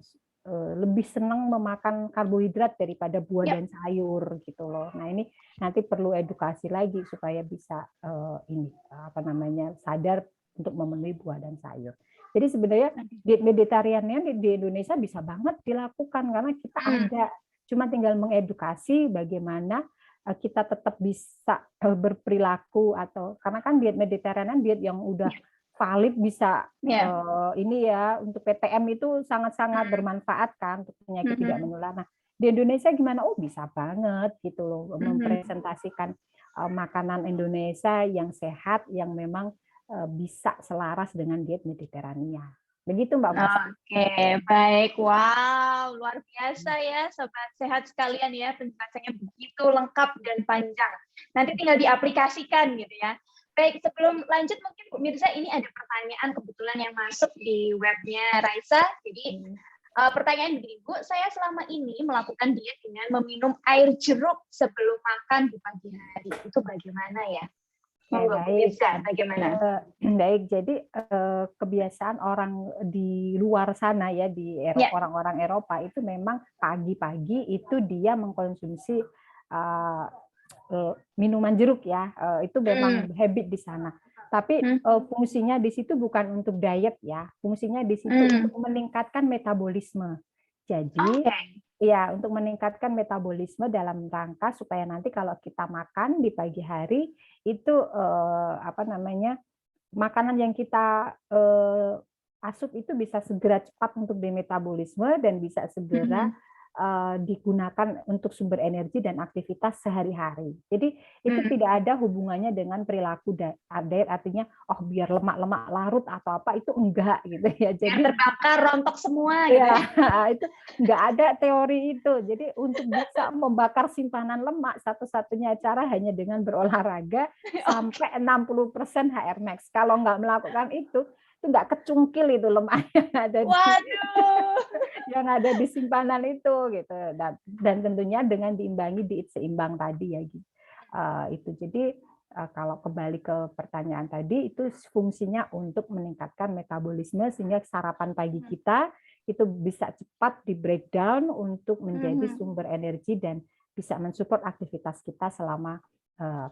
lebih senang memakan karbohidrat daripada buah dan sayur gitu loh. Nah, ini nanti perlu edukasi lagi supaya bisa ini apa namanya sadar untuk memenuhi buah dan sayur. Jadi sebenarnya diet Mediterranean di Indonesia bisa banget dilakukan karena kita ada, cuma tinggal mengedukasi bagaimana kita tetap bisa berperilaku, atau karena kan diet Mediterranean diet yang udah valid, bisa ini ya untuk PTM itu sangat-sangat bermanfaat kan untuk penyakit tidak menular. Nah, di Indonesia gimana? Oh, bisa banget gitu loh mempresentasikan makanan Indonesia yang sehat yang memang bisa selaras dengan diet Mediterania. Begitu Mbak Fasi. Oke, baik. Wow, luar biasa ya Sobat Sehat sekalian ya, penjelasannya begitu lengkap dan panjang. Nanti tinggal diaplikasikan gitu ya. Baik, sebelum lanjut mungkin Bu Mirza ini ada pertanyaan kebetulan yang masuk di webnya Raisa. Jadi pertanyaan begini, Bu, saya selama ini melakukan diet dengan meminum air jeruk sebelum makan di pagi hari. Itu bagaimana ya? Baik, bagaimana? Baik, jadi kebiasaan orang di luar sana ya, di orang-orang Eropa itu memang pagi-pagi itu dia mengkonsumsi minuman jeruk ya, itu memang habit di sana. Tapi fungsinya di situ bukan untuk diet ya, fungsinya di situ untuk meningkatkan metabolisme. Jadi ya, untuk meningkatkan metabolisme dalam rangka supaya nanti kalau kita makan di pagi hari itu apa namanya makanan yang kita asup itu bisa segera cepat untuk dimetabolisme dan bisa segera digunakan untuk sumber energi dan aktivitas sehari-hari. Jadi itu tidak ada hubungannya dengan perilaku diet, artinya oh biar lemak-lemak larut atau apa, itu enggak gitu ya. Jadi terbakar rontok semua gitu. Ya, itu enggak ada teori itu. Jadi untuk bisa membakar simpanan lemak satu-satunya cara hanya dengan berolahraga sampai 60% HR max. Kalau enggak melakukan itu nggak kecungkil itu lemak yang ada yang ada di simpanan itu gitu, dan tentunya dengan diimbangi diet seimbang tadi ya gitu. Itu jadi kalau kembali ke pertanyaan tadi, itu fungsinya untuk meningkatkan metabolisme sehingga sarapan pagi kita itu bisa cepat di breakdown untuk menjadi sumber energi dan bisa mensupport aktivitas kita selama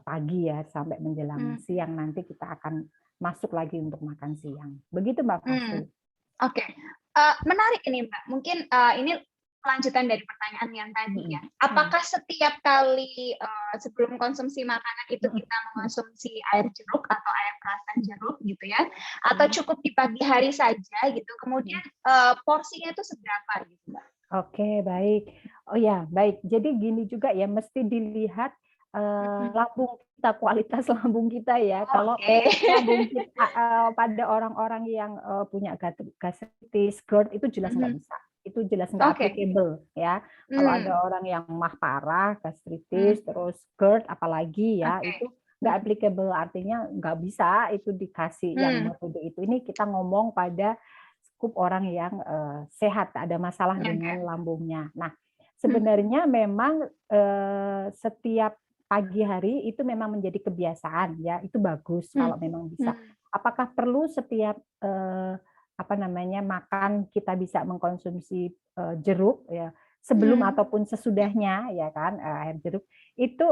pagi ya sampai menjelang siang, nanti kita akan masuk lagi untuk makan siang. Begitu Mbak Fasi. Oke. Menarik ini Mbak. Mungkin ini lanjutan dari pertanyaan yang tadi ya. Apakah setiap kali sebelum konsumsi makanan itu kita mengonsumsi air jeruk atau air perasan jeruk gitu ya? Atau cukup di pagi hari saja gitu? Kemudian porsinya itu seberapa gitu Mbak? Oke, baik. Oh ya, baik. Jadi gini juga ya, mesti dilihat lambung kita, kualitas lambung kita ya. Kalau lambung kita pada orang-orang yang punya gastritis, GERD itu jelas nggak bisa. Itu jelas nggak applicable ya. Kalau ada orang yang mah parah, gastritis, terus GERD apalagi ya, itu nggak applicable, artinya nggak bisa itu dikasih yang metode itu. Ini kita ngomong pada skup orang yang sehat, ada masalah dengan lambungnya. Nah, sebenarnya memang setiap pagi hari itu memang menjadi kebiasaan ya, itu bagus kalau memang bisa. Apakah perlu setiap apa namanya makan kita bisa mengkonsumsi jeruk ya sebelum ataupun sesudahnya ya kan, air jeruk itu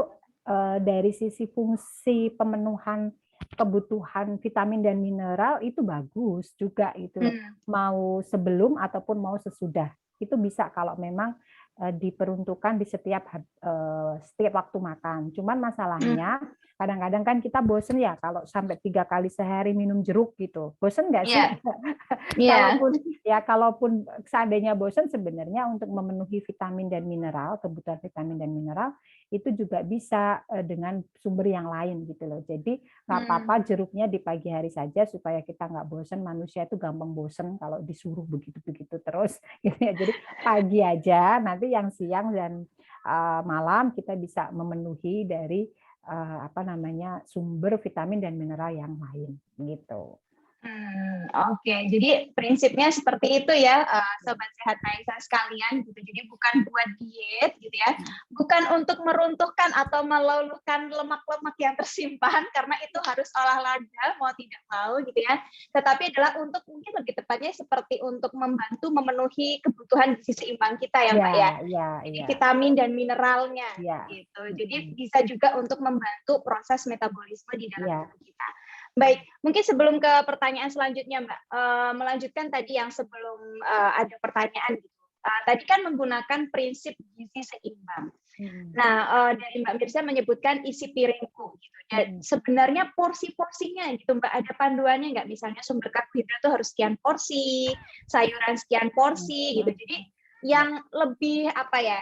dari sisi fungsi pemenuhan kebutuhan vitamin dan mineral itu bagus juga itu, mau sebelum ataupun mau sesudah. itu bisa kalau memang diperuntukkan di setiap waktu makan. Cuman masalahnya kadang-kadang kan kita bosen ya kalau sampai 3 kali sehari minum jeruk gitu. Bosen nggak sih? Iya. Kalaupun seandainya bosen, sebenarnya untuk memenuhi vitamin dan mineral, kebutuhan vitamin dan mineral itu juga bisa dengan sumber yang lain gitu loh. Jadi nggak apa-apa jeruknya di pagi hari saja supaya kita nggak bosen. Manusia itu gampang bosen kalau disuruh begitu-begitu terus gitu ya. Jadi pagi aja, nanti yang siang dan malam kita bisa memenuhi dari sumber vitamin dan mineral yang lain gitu. Oke, jadi prinsipnya seperti itu ya, Sobat Sehat Raisa sekalian gitu. Jadi bukan buat diet gitu ya, bukan untuk meruntuhkan atau meluluhkan lemak-lemak yang tersimpan karena itu harus olahraga mau tidak mau gitu ya. Tetapi adalah untuk mungkin lebih tepatnya seperti untuk membantu memenuhi kebutuhan gizi seimbang kita ya, Mbak ya. Jadi vitamin dan mineralnya gitu. Jadi bisa juga untuk membantu proses metabolisme di dalam tubuh kita. Baik, mungkin sebelum ke pertanyaan selanjutnya, Mbak, melanjutkan tadi yang sebelum ada pertanyaan gitu. Tadi kan menggunakan prinsip gizi seimbang. Nah, dari Mbak Mirza menyebutkan isi piringku gitu. Dan sebenarnya porsi-porsinya gitu, Mbak, ada panduannya nggak? Misalnya sumber karbohidrat itu harus sekian porsi, sayuran sekian porsi gitu. Jadi yang lebih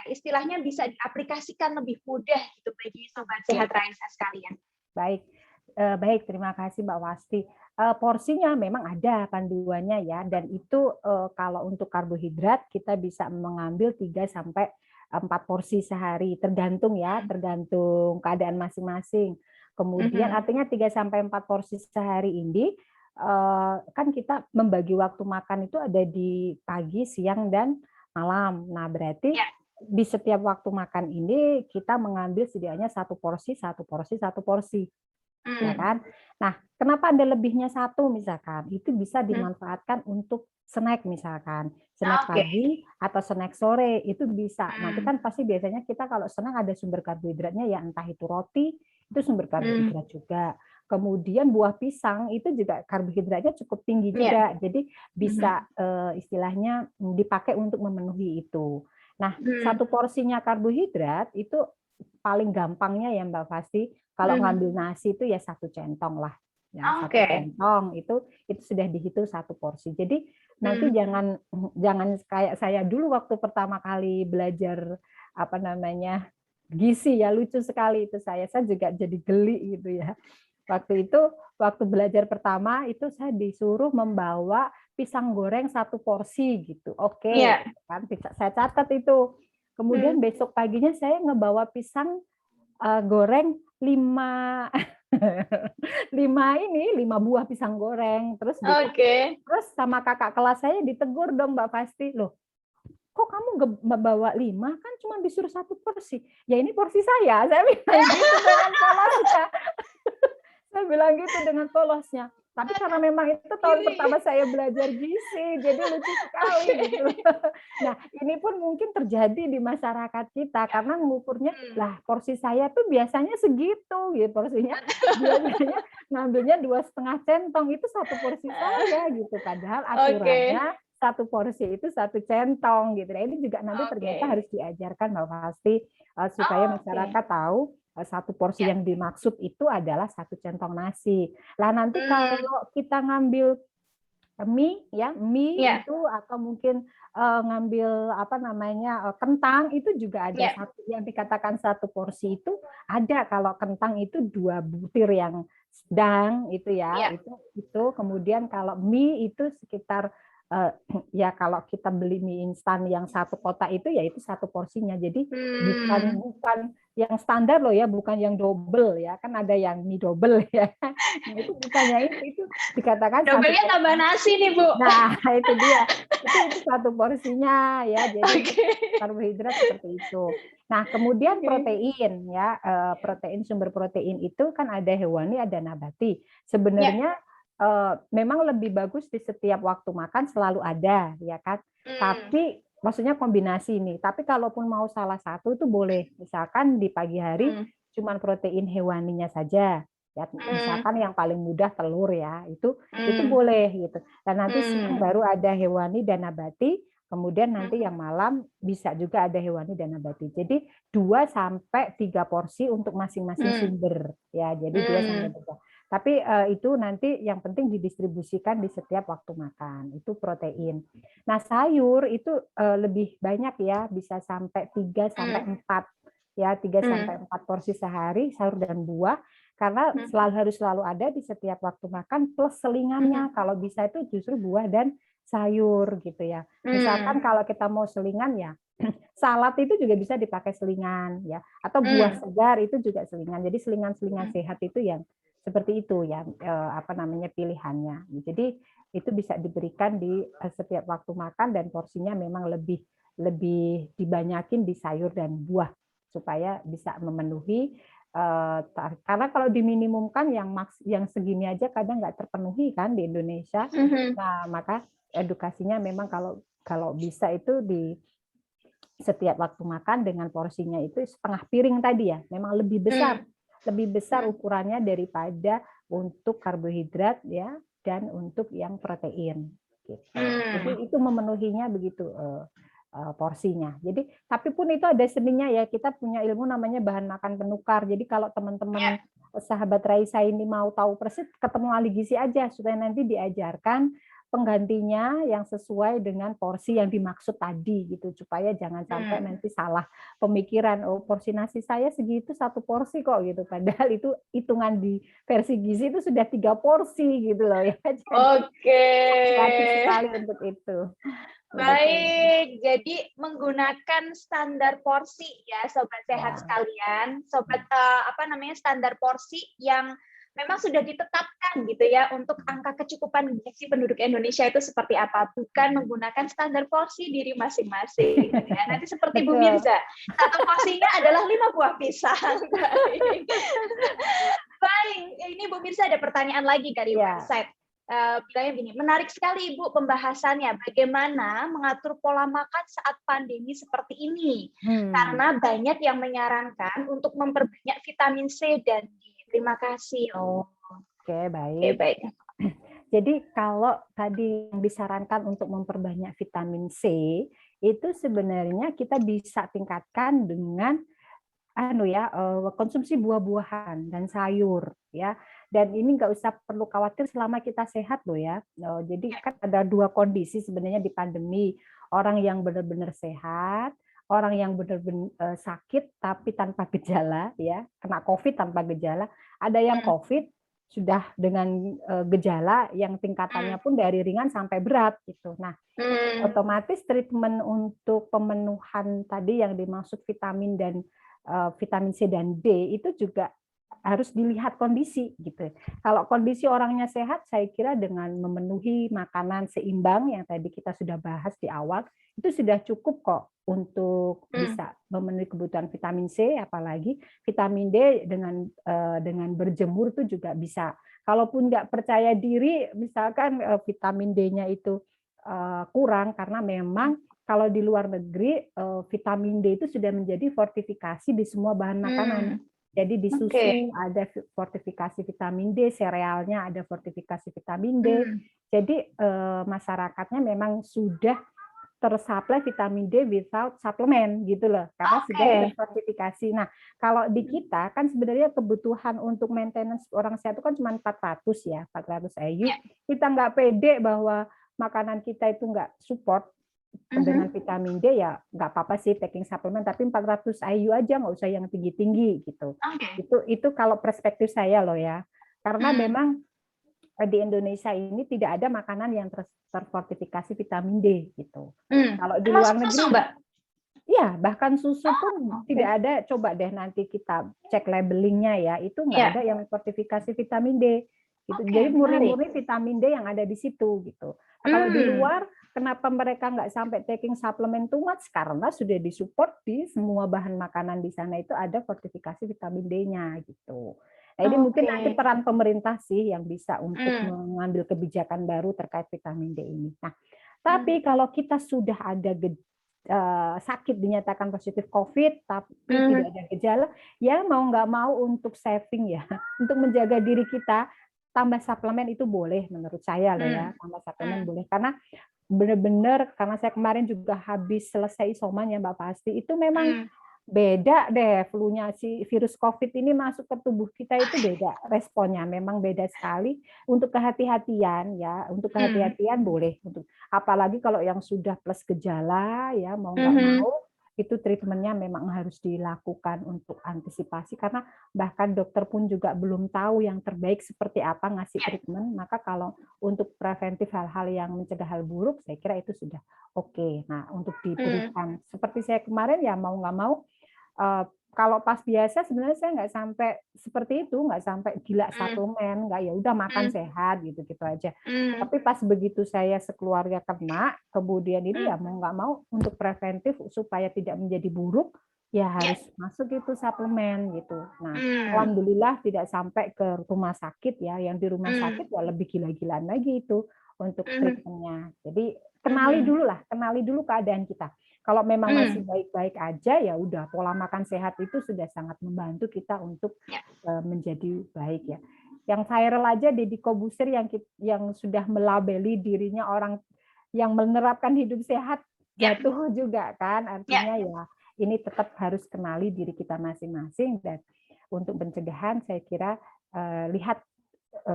istilahnya bisa diaplikasikan lebih mudah gitu bagi Sobat Sehat Raisa sekalian. Baik, terima kasih Mbak Wasti. Porsinya memang ada panduannya ya, dan itu kalau untuk karbohidrat kita bisa mengambil 3 sampai 4 porsi sehari, tergantung keadaan masing-masing. Kemudian artinya 3 sampai 4 porsi sehari ini kan kita membagi waktu makan itu ada di pagi, siang, dan malam. Nah, berarti di setiap waktu makan ini kita mengambil setidaknya 1 porsi, 1 porsi, 1 porsi. Ya kan? Nah, kenapa ada lebihnya 1 misalkan? Itu bisa dimanfaatkan untuk snack misalkan. Snack pagi atau snack sore itu bisa. Nanti kan pasti biasanya kita kalau snack ada sumber karbohidratnya ya, entah itu roti, itu sumber karbohidrat juga. Kemudian buah pisang itu juga karbohidratnya cukup tinggi juga. Jadi bisa istilahnya dipakai untuk memenuhi itu. Nah, 1 porsinya karbohidrat itu paling gampangnya ya Mbak Fasti, kalau ngambil nasi itu ya 1 centong lah. Ya, 1 centong itu sudah dihitung 1 porsi. Jadi nanti jangan kayak saya dulu waktu pertama kali belajar gizi ya, lucu sekali itu saya juga jadi geli gitu ya. Waktu belajar pertama itu saya disuruh membawa pisang goreng 1 porsi gitu. Kan saya catat itu. Kemudian besok paginya saya ngebawa pisang goreng 5 buah pisang goreng. Terus terus sama kakak kelas saya ditegur dong Mbak Fasti, loh kok kamu bawa 5, kan cuma disuruh 1 porsi. Ya ini porsi saya bilang gitu dengan polosnya. Saya bilang gitu dengan polosnya. Tapi karena memang itu tahun pertama saya belajar gizi, jadi lucu sekali gitu. Nah, ini pun mungkin terjadi di masyarakat kita karena mengukurnya, lah porsi saya tuh biasanya segitu, gitu porsinya. Biasanya ngambilnya 2,5 centong, itu 1 porsi saya gitu. Padahal aturannya 1 porsi itu 1 centong gitu. Nah, ini juga nanti ternyata harus diajarkan Mbak Fasti supaya masyarakat tahu 1 porsi yang dimaksud itu adalah 1 centong nasi. Lah nanti kalau kita ngambil mie itu atau mungkin ngambil kentang itu juga ada satu yang dikatakan 1 porsi itu ada. Kalau kentang itu 2 butir yang sedang itu ya, itu kemudian kalau mie itu sekitar ya kalau kita beli mie instan yang 1 kotak itu ya itu 1 porsinya. Jadi bukan yang standar loh ya, bukan yang double ya, kan ada yang mie double ya. Nah, itu bukannya itu dikatakan double-nya tambah nasi nih Bu. Nah itu dia, itu 1 porsinya ya. Jadi karbohidrat seperti itu. Nah kemudian protein ya, sumber protein itu kan ada hewani, ada nabati. Sebenarnya memang lebih bagus di setiap waktu makan selalu ada ya kan. Tapi maksudnya kombinasi nih. Tapi kalaupun mau salah satu itu boleh. Misalkan di pagi hari cuman protein hewaninya saja. Ya, misalkan yang paling mudah telur ya, itu boleh gitu. Dan nanti siang baru ada hewani dan nabati. Kemudian nanti yang malam bisa juga ada hewani dan nabati. Jadi 2 sampai 3 porsi untuk masing-masing sumber ya. Jadi 2 sampai 3. Tapi itu nanti yang penting didistribusikan di setiap waktu makan. Itu protein. Nah, sayur itu lebih banyak ya, bisa sampai 3 sampai 4 ya, 3 sampai 4 porsi sehari sayur dan buah karena harus selalu ada di setiap waktu makan plus selingannya. Kalau bisa itu justru buah dan sayur gitu ya. Misalkan kalau kita mau selingan ya salad itu juga bisa dipakai selingan ya, atau buah segar itu juga selingan. Jadi selingan-selingan sehat itu yang seperti itu ya apa namanya pilihannya. Jadi itu bisa diberikan di setiap waktu makan dan porsinya memang lebih dibanyakin di sayur dan buah supaya bisa memenuhi karena kalau diminimumkan yang segini aja kadang nggak terpenuhi kan di Indonesia. Nah, maka edukasinya memang kalau bisa itu di setiap waktu makan dengan porsinya itu setengah piring tadi ya, memang lebih besar ukurannya daripada untuk karbohidrat ya dan untuk yang protein. Gitu. Jadi itu memenuhinya begitu porsinya. Jadi tapi pun itu ada seninya ya, kita punya ilmu namanya bahan makan penukar. Jadi kalau teman-teman sahabat Raisa ini mau tahu persis, ketemu ahli gizi aja supaya nanti diajarkan penggantinya yang sesuai dengan porsi yang dimaksud tadi gitu, supaya jangan sampai nanti salah pemikiran, oh porsi nasi saya segitu 1 porsi kok gitu, padahal itu hitungan di versi gizi itu sudah 3 porsi gitu loh ya. Oke. Hati sekali untuk itu. Baik, jadi menggunakan standar porsi ya sobat sehat sekalian, sobat standar porsi yang memang sudah ditetapkan gitu ya untuk angka kecukupan gizi penduduk Indonesia itu seperti apa, bukan menggunakan standar porsi diri masing-masing gitu ya. Nanti seperti Bu Mirza, 1 porsinya adalah 5 buah pisang. Baik, ini Bu Mirza ada pertanyaan lagi dari website. Bilangnya gini, menarik sekali Ibu pembahasannya, bagaimana mengatur pola makan saat pandemi seperti ini. Karena banyak yang menyarankan untuk memperbanyak vitamin C dan D. Terima kasih. Oke, baik. Jadi kalau tadi yang disarankan untuk memperbanyak vitamin C, itu sebenarnya kita bisa tingkatkan dengan konsumsi buah-buahan dan sayur ya. Dan ini nggak usah perlu khawatir selama kita sehat loh ya. Jadi kan ada 2 kondisi sebenarnya di pandemi, orang yang benar-benar sehat, orang yang benar-benar sakit tapi tanpa gejala ya, kena COVID tanpa gejala, ada yang COVID sudah dengan gejala yang tingkatannya pun dari ringan sampai berat gitu. Nah, otomatis treatment untuk pemenuhan tadi yang dimaksud vitamin C dan D itu juga harus dilihat kondisi gitu. Kalau kondisi orangnya sehat, saya kira dengan memenuhi makanan seimbang yang tadi kita sudah bahas di awal, itu sudah cukup kok untuk bisa memenuhi kebutuhan vitamin C, apalagi vitamin D dengan berjemur itu juga bisa. Kalaupun nggak percaya diri, misalkan vitamin D-nya itu kurang karena memang kalau di luar negeri vitamin D itu sudah menjadi fortifikasi di semua bahan makanan. Jadi di susu ada fortifikasi vitamin D, serealnya ada fortifikasi vitamin D. Jadi masyarakatnya memang sudah tersuplai vitamin D without suplemen gitu loh, karena sudah terfortifikasi. Nah, kalau di kita kan sebenarnya kebutuhan untuk maintenance orang sehat itu kan cuma 400 ya, 400 IU. Kita nggak pede bahwa makanan kita itu nggak support dengan vitamin D, ya nggak apa-apa sih taking suplemen, tapi 400 IU aja, nggak usah yang tinggi-tinggi gitu. Itu kalau perspektif saya loh ya, karena memang di Indonesia ini tidak ada makanan yang terfortifikasi vitamin D gitu. Kalau di luar negeri, Mbak, ya bahkan susu pun tidak ada. Coba deh nanti kita cek labelingnya ya, itu nggak ada yang fortifikasi vitamin D. Gitu. Jadi murni-murni vitamin D yang ada di situ gitu. Nah, kalau di luar, kenapa mereka nggak sampai taking suplemen too much? Karena sudah disupport di semua bahan makanan di sana itu ada fortifikasi vitamin D-nya gitu. Nah, ini mungkin nanti peran pemerintah sih yang bisa untuk mengambil kebijakan baru terkait vitamin D ini. Nah, tapi kalau kita sudah ada sakit dinyatakan positif COVID tapi tidak ada gejala, ya mau nggak mau untuk saving ya, untuk menjaga diri kita. tambah suplemen itu boleh menurut saya loh ya, tambah suplemen Hmm. boleh karena benar-benar karena saya kemarin juga habis selesai isoman ya Mbak Pasti, itu memang Hmm. beda deh flu-nya, si virus COVID ini masuk ke tubuh kita itu beda responnya, memang beda sekali. Untuk kehati-hatian ya, untuk kehati-hatian boleh, untuk apalagi kalau yang sudah plus gejala ya mau nggak Mhm. mau itu treatmentnya memang harus dilakukan untuk antisipasi karena bahkan dokter pun juga belum tahu yang terbaik seperti apa ngasih Ya. treatment. Maka kalau untuk preventif hal-hal yang mencegah hal buruk, saya kira itu sudah oke. Nah, untuk diberikan seperti saya kemarin ya mau nggak mau, kalau pas biasa sebenarnya saya nggak sampai seperti itu, nggak sampai gila suplemen, nggak, ya udah makan sehat gitu aja. Tapi pas begitu saya sekeluarga kena, kemudian ini ya mau nggak mau untuk preventif supaya tidak menjadi buruk, ya harus masuk itu suplemen gitu. Nah, alhamdulillah tidak sampai ke rumah sakit ya. Yang di rumah sakit ya lebih gila-gilaan lagi itu untuk treatmentnya. Jadi kenali dulu keadaan kita. Kalau memang masih baik-baik aja, ya udah pola makan sehat itu sudah sangat membantu kita untuk menjadi baik ya. Yang viral aja Deddy Corbuzier yang sudah melabeli dirinya orang yang menerapkan hidup sehat jatuh juga kan. Artinya ya ini tetap harus kenali diri kita masing-masing, dan untuk pencegahan saya kira lihat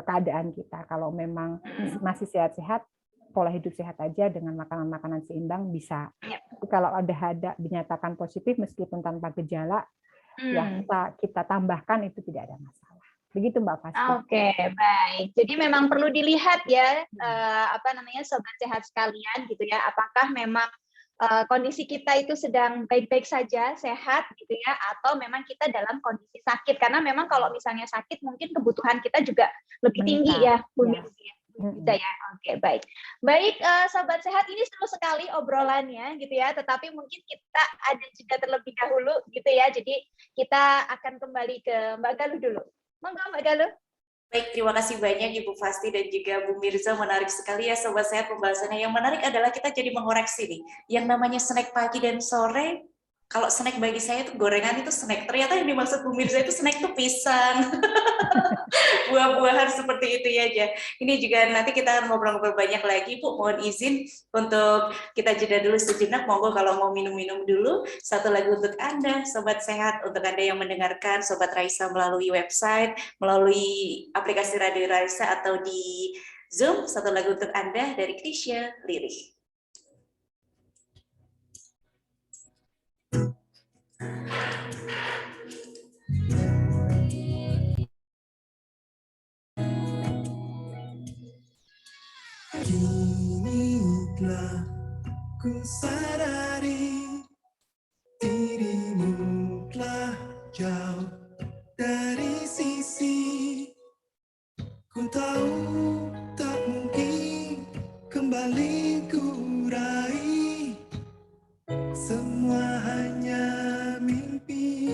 keadaan kita. Kalau memang masih sehat-sehat, pola hidup sehat aja dengan makanan-makanan seimbang bisa. Tapi kalau ada dinyatakan positif meskipun tanpa gejala, ya kita tambahkan itu tidak ada masalah. Begitu Mbak Pasti. Oke, baik. Jadi memang perlu dilihat ya, sobat sehat sekalian gitu ya. Apakah memang kondisi kita itu sedang baik-baik saja, sehat gitu ya, atau memang kita dalam kondisi sakit? Karena memang kalau misalnya sakit, mungkin kebutuhan kita juga lebih tinggi ya, Bu Mirzi. Bisa ya, oke, baik. Baik, sobat sehat, ini seru sekali obrolannya gitu ya, tetapi mungkin kita ada jeda terlebih dahulu gitu ya, jadi kita akan kembali ke Mbak Galuh dulu. Monggo Mbak Galuh. Baik, terima kasih banyak Ibu Fasti dan juga Bu Mirza. Menarik sekali ya Sobat Sehat pembahasannya. Yang menarik adalah kita jadi mengoreksi nih. Yang namanya snack pagi dan sore, kalau snack bagi saya itu gorengan itu snack. Ternyata yang dimaksud Bu Mirza itu snack itu pisang. Buah-buahan seperti itu ya aja. Ini juga nanti kita akan ngobrol-ngobrol banyak lagi Bu. Mohon izin untuk kita jeda dulu sejenak. Monggo kalau mau minum-minum dulu. Satu lagu untuk Anda Sobat Sehat, untuk Anda yang mendengarkan Sobat Raisa melalui website, melalui aplikasi Radio Raisa atau di Zoom. Satu lagu untuk Anda dari Krisya Lirih. Kini telah ku sadari dirimu telah jauh dari sisi. Ku tahu tak mungkin kembali ku raih, semua hanya mimpi.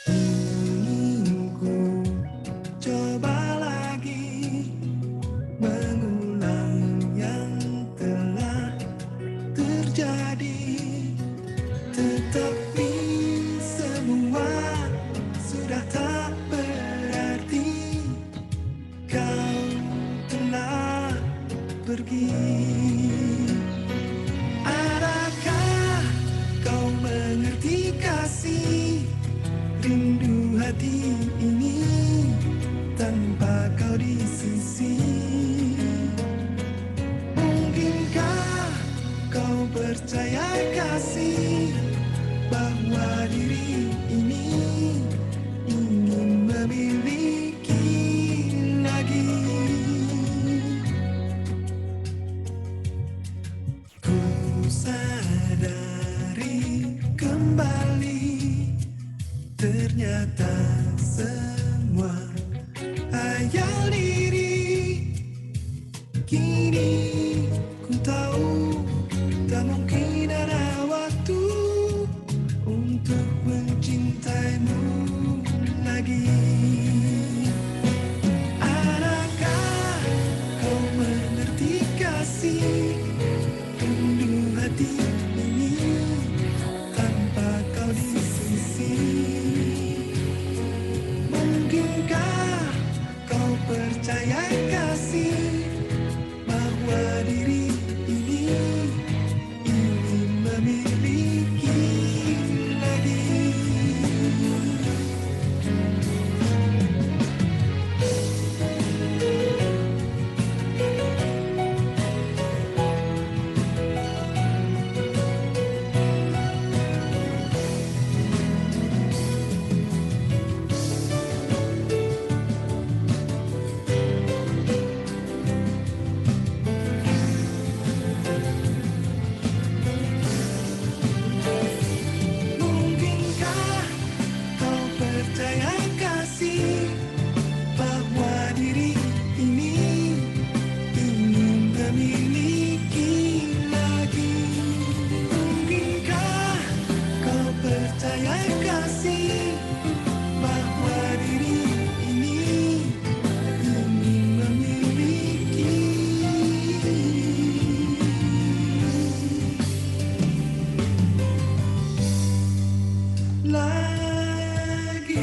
Ingin ku coba lagi mengulang yang telah terjadi, tetapi semua sudah tak berarti. Kau telah pergi. Adakah kau mengerti kasih rindu hati ini tanpa kau di sisi? Mungkinkah kau percaya kasih bahwa diri ini ingin memiliki lagi? Ku sadari kembali ternyata semua hayal diri. Kini ku tahu tak mungkin ada waktu untuk mencintaimu lagi. Adakah kau mengerti kasih rindu hati ini tanpa kau di sisi? Mungkinkah percaya kasih bahwa diri ini ingin memiliki lagi. Mungkinkah kau percaya kasih bahwa diri ini ingin memiliki lagi? Mungkinkah kau percaya kasih bahwa diri ini ingin memiliki lagi?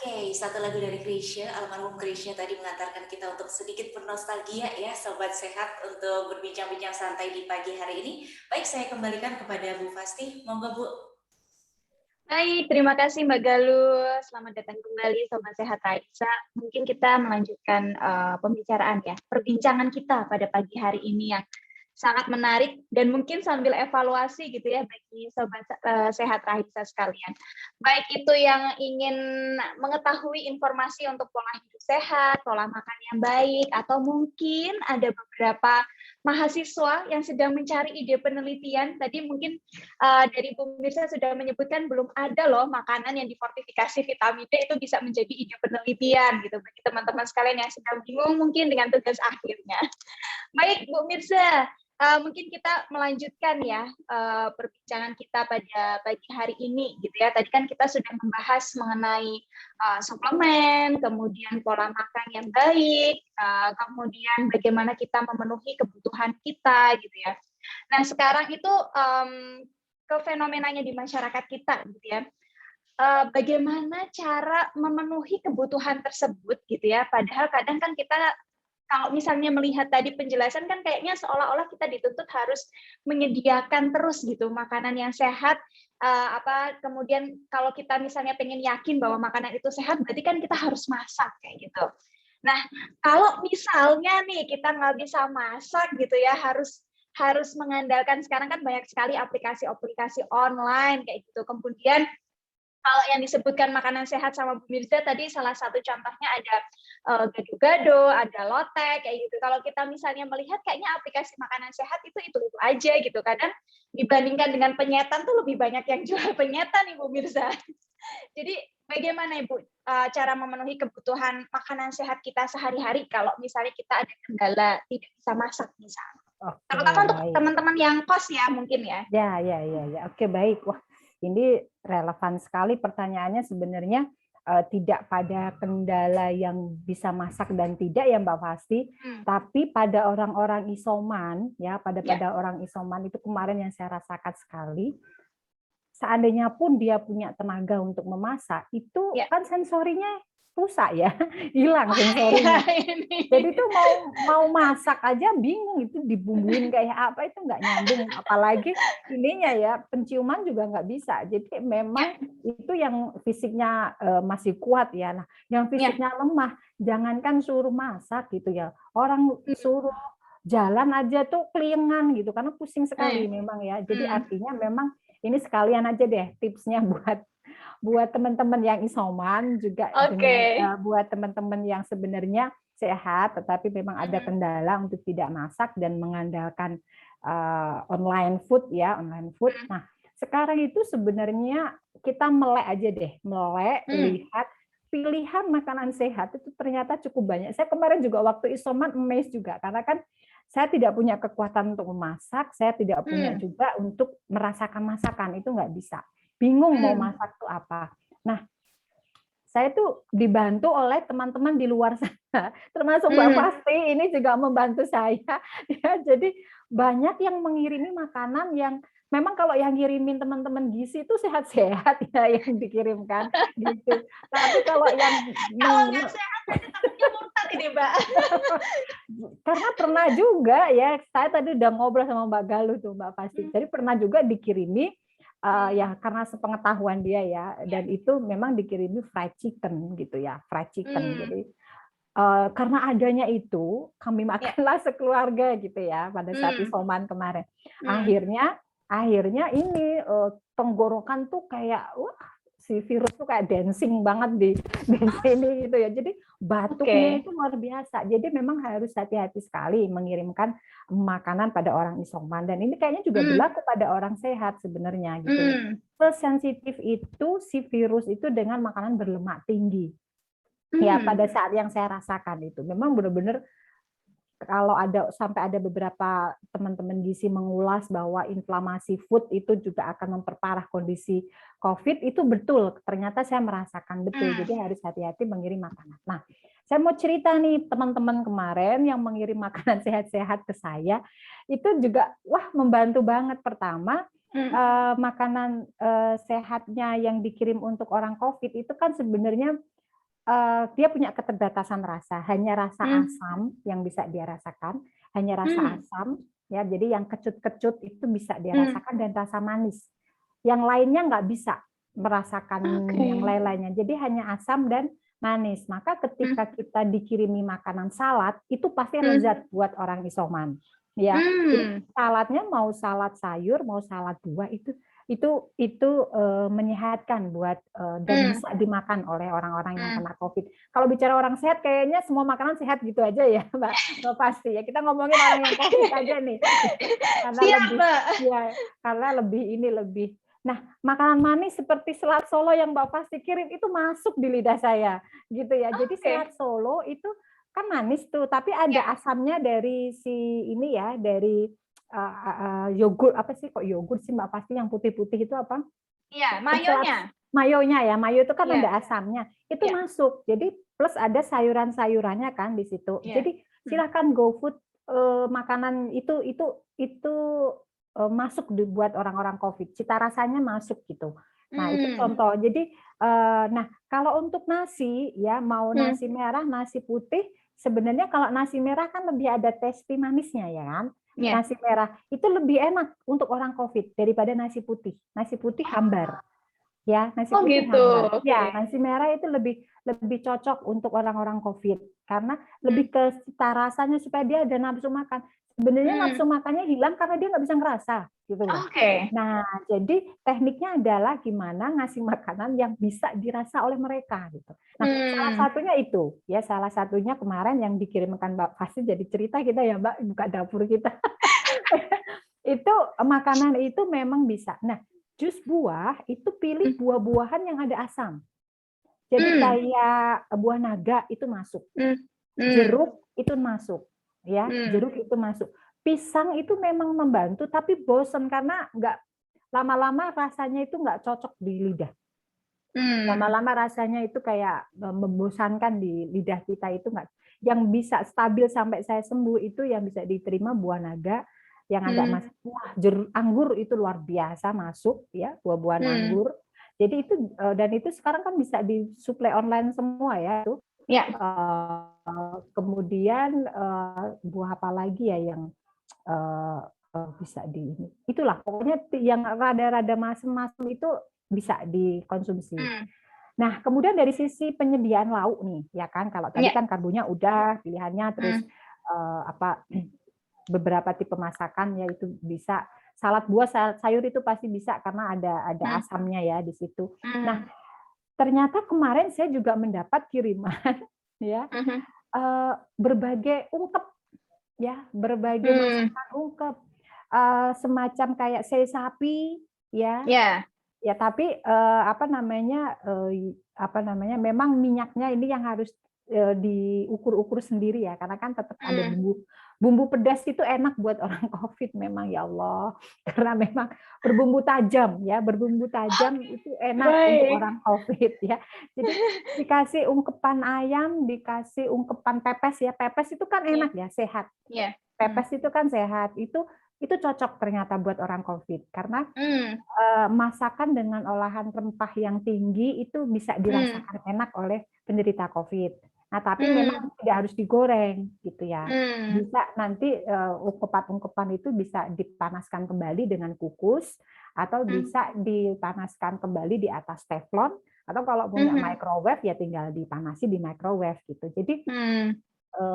Oke, satu lagu dari Krisya, almarhum Krisya tadi mengantarkan kita untuk sedikit bernostalgia ya, Sobat Sehat, untuk berbincang-bincang santai di pagi hari ini. Baik, saya kembalikan kepada Bu Fasti. Monggo Bu. Baik, terima kasih Mbak Galuh. Selamat datang kembali Sobat Sehat Raisa. Mungkin kita melanjutkan pembicaraan ya, perbincangan kita pada pagi hari ini yang sangat menarik dan mungkin sambil evaluasi gitu ya bagi Sobat Sehat Raisa sekalian. Baik itu yang ingin mengetahui informasi untuk pola hidup sehat, pola makan yang baik, atau mungkin ada beberapa mahasiswa yang sedang mencari ide penelitian. Tadi mungkin dari Bu Mirsa sudah menyebutkan belum ada loh makanan yang difortifikasi vitamin D itu bisa menjadi ide penelitian gitu bagi teman-teman sekalian yang sedang bingung mungkin dengan tugas akhirnya. Baik Bu Mirsa, mungkin kita melanjutkan ya perbincangan kita pada pagi hari ini gitu ya. Tadi kan kita sudah membahas mengenai suplemen, kemudian pola makan yang baik, kemudian bagaimana kita memenuhi kebutuhan kita gitu ya. Nah sekarang itu ke fenomenanya di masyarakat kita gitu ya. Bagaimana cara memenuhi kebutuhan tersebut gitu ya. Padahal kadang kan kita kalau misalnya melihat tadi penjelasan kan kayaknya seolah-olah kita dituntut harus menyediakan terus gitu makanan yang sehat. Kemudian kalau kita misalnya pengen yakin bahwa makanan itu sehat, berarti kan kita harus masak kayak gitu. Nah, kalau misalnya nih kita nggak bisa masak gitu ya, harus mengandalkan sekarang kan banyak sekali aplikasi-aplikasi online kayak gitu. Kemudian kalau yang disebutkan makanan sehat sama Bu Mirza tadi salah satu contohnya ada gado-gado, ada lotek kayak gitu. Kalau kita misalnya melihat kayaknya aplikasi makanan sehat itu aja gitu. Kadang dibandingkan dengan penyetan tuh lebih banyak yang jual penyetan Ibu Mirza. Jadi bagaimana Ibu cara memenuhi kebutuhan makanan sehat kita sehari-hari kalau misalnya kita ada kendala tidak bisa masak misalnya. Terutama untuk teman-teman yang kos ya mungkin ya. Ya. Oke, baik. Wah, ini relevan sekali pertanyaannya sebenarnya tidak pada kendala yang bisa masak dan tidak ya Mbak Fasti, tapi pada orang-orang isoman ya, pada orang isoman itu kemarin yang saya rasakan sekali. Seandainya pun dia punya tenaga untuk memasak, itu kan sensorinya rusak ya, hilang sensorinya. Jadi itu mau masak aja bingung, itu dibumbuin kayak apa itu nggak nyambung, apalagi ininya ya penciuman juga nggak bisa. Jadi memang itu yang fisiknya masih kuat ya. Nah, yang fisiknya lemah, jangankan suruh masak gitu ya, orang suruh jalan aja tuh keliengan gitu karena pusing sekali memang ya. Jadi artinya memang ini sekalian aja deh tipsnya buat teman-teman yang isoman juga buat teman-teman yang sebenarnya sehat tetapi memang ada kendala untuk tidak masak dan mengandalkan online food. Nah, sekarang itu sebenarnya kita melek aja deh, lihat pilihan makanan sehat itu ternyata cukup banyak. Saya kemarin juga waktu isoman amazed juga karena kan saya tidak punya kekuatan untuk memasak, saya tidak punya juga untuk merasakan masakan, itu nggak bisa. Bingung mau masak tuh apa. Nah, saya tuh dibantu oleh teman-teman di luar sana, termasuk Mbak Fasti ini juga membantu saya. Ya, jadi banyak yang mengirimi makanan yang memang kalau yang ngirimin teman-teman gizi itu sehat-sehat ya yang dikirimkan gitu. Tapi kalau yang Kalau nggak sehat nanti takutnya murtad ini, Mbak. karena pernah juga ya, saya tadi udah ngobrol sama Mbak Galuh tuh Mbak Fasti. Jadi pernah juga dikirimi ya karena sepengetahuan dia ya, dan itu memang dikirimi fried chicken gitu ya, fried chicken. Jadi karena adanya itu kami makanlah sekeluarga gitu ya pada saat isoman kemarin. Akhirnya ini tenggorokan tuh kayak wah, si virus tuh kayak dancing banget di sini gitu ya. Jadi batuknya itu luar biasa. Jadi memang harus hati-hati sekali mengirimkan makanan pada orang isoman, dan ini kayaknya juga berlaku pada orang sehat sebenarnya gitu. Sesensitif itu si virus itu dengan makanan berlemak tinggi. Ya, pada saat yang saya rasakan itu memang benar-benar kalau sampai ada beberapa teman-teman gizi mengulas bahwa inflamasi food itu juga akan memperparah kondisi COVID, itu betul. Ternyata saya merasakan betul. Jadi harus hati-hati mengirim makanan. Nah, saya mau cerita nih teman-teman kemarin yang mengirim makanan sehat-sehat ke saya, itu juga wah membantu banget. Pertama, makanan sehatnya yang dikirim untuk orang COVID itu kan sebenarnya dia punya keterbatasan rasa, hanya rasa asam yang bisa dia rasakan, hanya rasa asam, ya. Jadi yang kecut-kecut itu bisa dia rasakan, dan rasa manis. Yang lainnya nggak bisa merasakan yang lain-lainnya. Jadi hanya asam dan manis. Maka ketika kita dikirimi makanan salad, itu pasti lezat buat orang isoman. Ya, jadi saladnya mau salad sayur, mau salad buah itu menyehatkan buat dan bisa dimakan oleh orang-orang yang kena COVID. Kalau bicara orang sehat, kayaknya semua makanan sehat gitu aja ya, Mbak. Pasti ya. Kita ngomongin orang yang COVID aja nih, karena lebih. Nah, makanan manis seperti selat Solo yang Mbak Fasti kirim itu masuk di lidah saya, gitu ya. Jadi selat Solo itu kan manis tuh, tapi ada asamnya dari si ini ya, dari yogurt, apa sih kok yogurt sih Mbak Fasti yang putih-putih itu apa? Iya, mayonya. Mayonya ya, mayo itu kan ada asamnya. Itu masuk. Jadi plus ada sayuran-sayurannya kan di situ. Jadi silahkan GoFood makanan itu masuk dibuat orang-orang COVID. Cita rasanya masuk gitu. Nah, itu contoh. Jadi nah, kalau untuk nasi ya, mau nasi merah, nasi putih, sebenarnya kalau nasi merah kan lebih ada tasty manisnya ya kan. Nasi merah itu lebih enak untuk orang COVID daripada nasi putih. Nasi putih hambar. Ya, nasi putih hambar. Ya, nasi merah itu lebih cocok untuk orang-orang COVID karena lebih ke cita rasanya supaya dia ada nafsu makan. Sebenarnya nafsu makannya hilang karena dia nggak bisa ngerasa gitu loh. Nah, jadi tekniknya adalah gimana ngasih makanan yang bisa dirasa oleh mereka gitu. Nah, salah satunya itu ya, salah satunya kemarin yang dikirimkan Mbak Fasti, jadi cerita kita ya Mbak, buka dapur kita. Itu makanan itu memang bisa. Nah, jus buah itu pilih buah-buahan yang ada asam. Jadi kayak buah naga itu masuk. Jeruk itu masuk. Ya, jeruk itu masuk. Pisang itu memang membantu, tapi bosen karena nggak lama-lama rasanya itu nggak cocok di lidah. Lama-lama rasanya itu kayak membosankan di lidah kita, itu nggak. Yang bisa stabil sampai saya sembuh itu yang bisa diterima buah naga, yang ada anggur itu luar biasa masuk ya, buah-buahan anggur. Jadi itu dan itu sekarang kan bisa disuplai online semua ya tuh. Kemudian buah apa lagi ya yang bisa itulah pokoknya yang rada-rada masam-masam itu bisa dikonsumsi. Nah, kemudian dari sisi penyediaan lauk nih, ya kan, kalau tadi kan karbonya udah pilihannya, terus beberapa tipe masakan ya itu bisa, salad buah, sayur itu pasti bisa karena ada asamnya ya di situ. Nah, ternyata kemarin saya juga mendapat kiriman ya berbagai ungkep ya, berbagai masakan ungkep, semacam kayak sei sapi ya. Ya, tapi memang minyaknya ini yang harus diukur-ukur sendiri ya, karena kan tetap ada bumbu pedas itu enak buat orang COVID memang ya Allah, karena memang berbumbu tajam ya, berbumbu tajam itu enak untuk orang COVID ya. Jadi dikasih ungkepan ayam, dikasih ungkepan pepes ya, pepes itu kan enak ya, sehat. Pepes itu kan sehat, itu cocok ternyata buat orang COVID karena masakan dengan olahan rempah yang tinggi itu bisa dirasakan enak oleh penderita COVID. Nah, tapi memang tidak harus digoreng gitu ya. Bisa nanti ungkepan-ungkepan itu bisa dipanaskan kembali dengan kukus atau bisa dipanaskan kembali di atas teflon atau kalau punya microwave ya tinggal dipanasi di microwave gitu. Jadi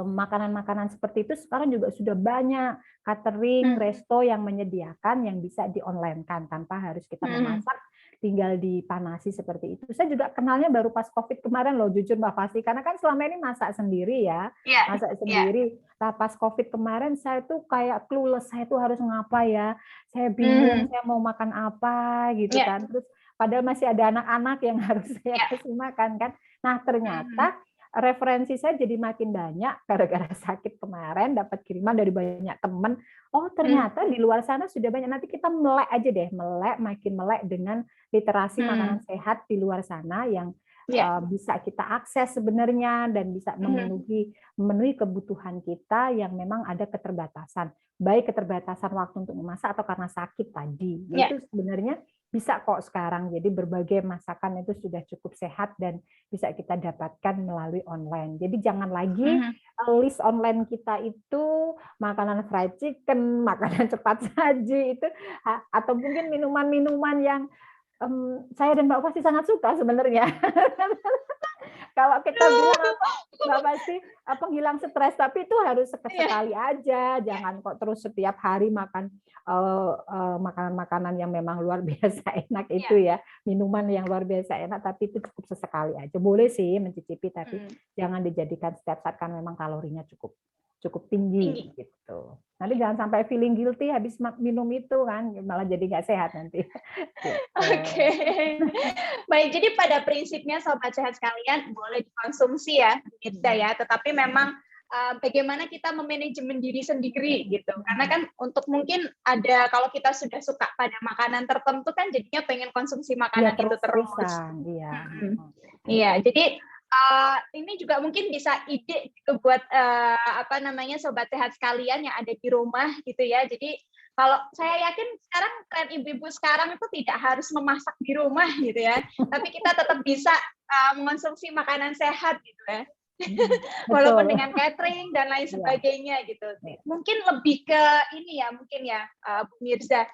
makanan-makanan seperti itu sekarang juga sudah banyak catering, resto yang menyediakan yang bisa di-online-kan tanpa harus kita memasak, tinggal dipanasi seperti itu. Saya juga kenalnya baru pas COVID kemarin loh, jujur Mbak Fasti, karena kan selama ini masak sendiri ya, masak sendiri. Nah, pas COVID kemarin saya tuh kayak clueless, saya tuh harus ngapa ya, saya bingung, saya mau makan apa gitu kan. Terus padahal masih ada anak-anak yang harus saya kasih makan kan. Nah, ternyata referensi saya jadi makin banyak gara-gara sakit kemarin, dapat kiriman dari banyak teman. Oh, ternyata di luar sana sudah banyak. Nanti kita melek aja deh, makin melek dengan literasi makanan sehat di luar sana yang bisa kita akses sebenarnya dan bisa memenuhi kebutuhan kita yang memang ada keterbatasan. Baik keterbatasan waktu untuk memasak atau karena sakit tadi. Itu sebenarnya bisa kok sekarang. Jadi berbagai masakan itu sudah cukup sehat dan bisa kita dapatkan melalui online. Jadi jangan lagi list online kita itu makanan fried chicken, makanan cepat saji itu, atau mungkin minuman-minuman yang saya dan Mbak Fasti sangat suka sebenarnya. Kalau kita bilang Mbak Fasti hilang stres, tapi itu harus sekali aja, jangan kok terus setiap hari makan makanan-makanan yang memang luar biasa enak itu ya, minuman yang luar biasa enak, tapi itu cukup sesekali aja. Boleh sih mencicipi, tapi jangan dijadikan setiap saat kan memang kalorinya cukup tinggi gitu. Nanti jangan sampai feeling guilty habis minum itu kan, malah jadi nggak sehat nanti. Oke. Baik, jadi pada prinsipnya Sobat Sehat sekalian boleh dikonsumsi ya, tetapi memang bagaimana kita memanajemen diri sendiri gitu. Karena kan untuk mungkin ada kalau kita sudah suka pada makanan tertentu kan jadinya pengen konsumsi makanan itu terus. Iya, jadi ini juga mungkin bisa ide gitu buat Sobat Sehat sekalian yang ada di rumah gitu ya. Jadi kalau saya yakin sekarang tren ibu-ibu sekarang itu tidak harus memasak di rumah gitu ya, tapi kita tetap bisa mengonsumsi makanan sehat gitu ya. Walaupun dengan catering dan lain sebagainya gitu. Mungkin lebih ke ini ya, mungkin ya Bu Mirza,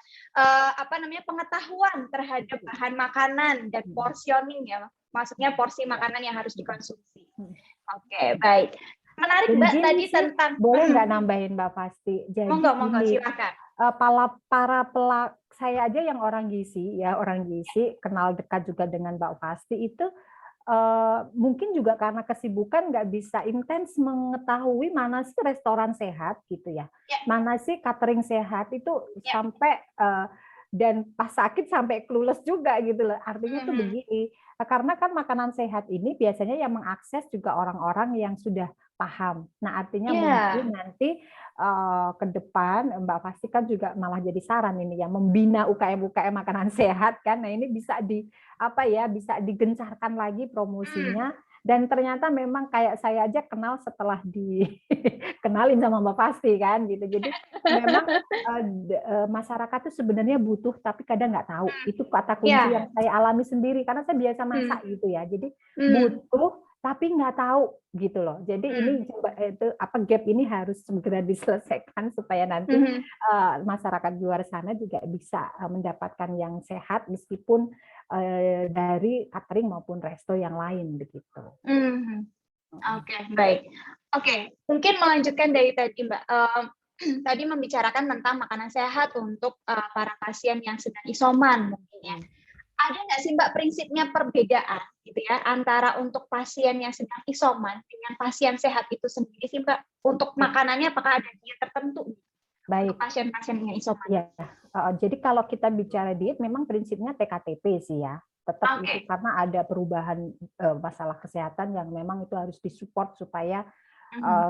pengetahuan terhadap bahan makanan dan portioning ya, maksudnya porsi makanan yang harus dikonsumsi. Oke, baik. Menarik Mbak tadi tentang. Boleh nggak nambahin Mbak Fasti? Jadi monggo silakan. Para saya aja yang orang gizi kenal dekat juga dengan Mbak Fasti itu. Mungkin juga karena kesibukan nggak bisa intens mengetahui mana sih restoran sehat gitu ya, mana sih catering sehat itu sampai dan pas sakit sampai clueless juga gitu loh. Artinya tuh begini, karena kan makanan sehat ini biasanya yang mengakses juga orang-orang yang sudah paham. Nah artinya mungkin nanti ke depan Mbak Fasti kan juga malah jadi saran ini ya, membina UKM makanan sehat kan. Nah ini bisa bisa digencarkan lagi promosinya. Dan ternyata memang kayak saya aja kenal setelah dikenalin sama Mbak Fasti kan gitu. Jadi memang masyarakat itu sebenarnya butuh tapi kadang nggak tahu. Itu kata kunci yang saya alami sendiri karena saya biasa masak gitu ya. Jadi butuh tapi nggak tahu gitu loh. Jadi ini gap ini harus segera diselesaikan supaya nanti masyarakat di luar sana juga bisa mendapatkan yang sehat meskipun dari catering maupun resto yang lain begitu. Oke, baik. Oke, mungkin melanjutkan dari tadi Mbak. Tadi membicarakan tentang makanan sehat untuk para pasien yang sedang isoman mungkin ya. Ada nggak sih Mbak prinsipnya perbedaan gitu ya antara untuk pasien yang sedang isoman dengan pasien sehat itu sendiri sih Mbak? Untuk makanannya apakah ada diet tertentu? Baik. pasien-pasien yang isoman. Ya, jadi kalau kita bicara diet, memang prinsipnya TKTP sih ya. Tetap itu karena ada perubahan masalah kesehatan yang memang itu harus disupport supaya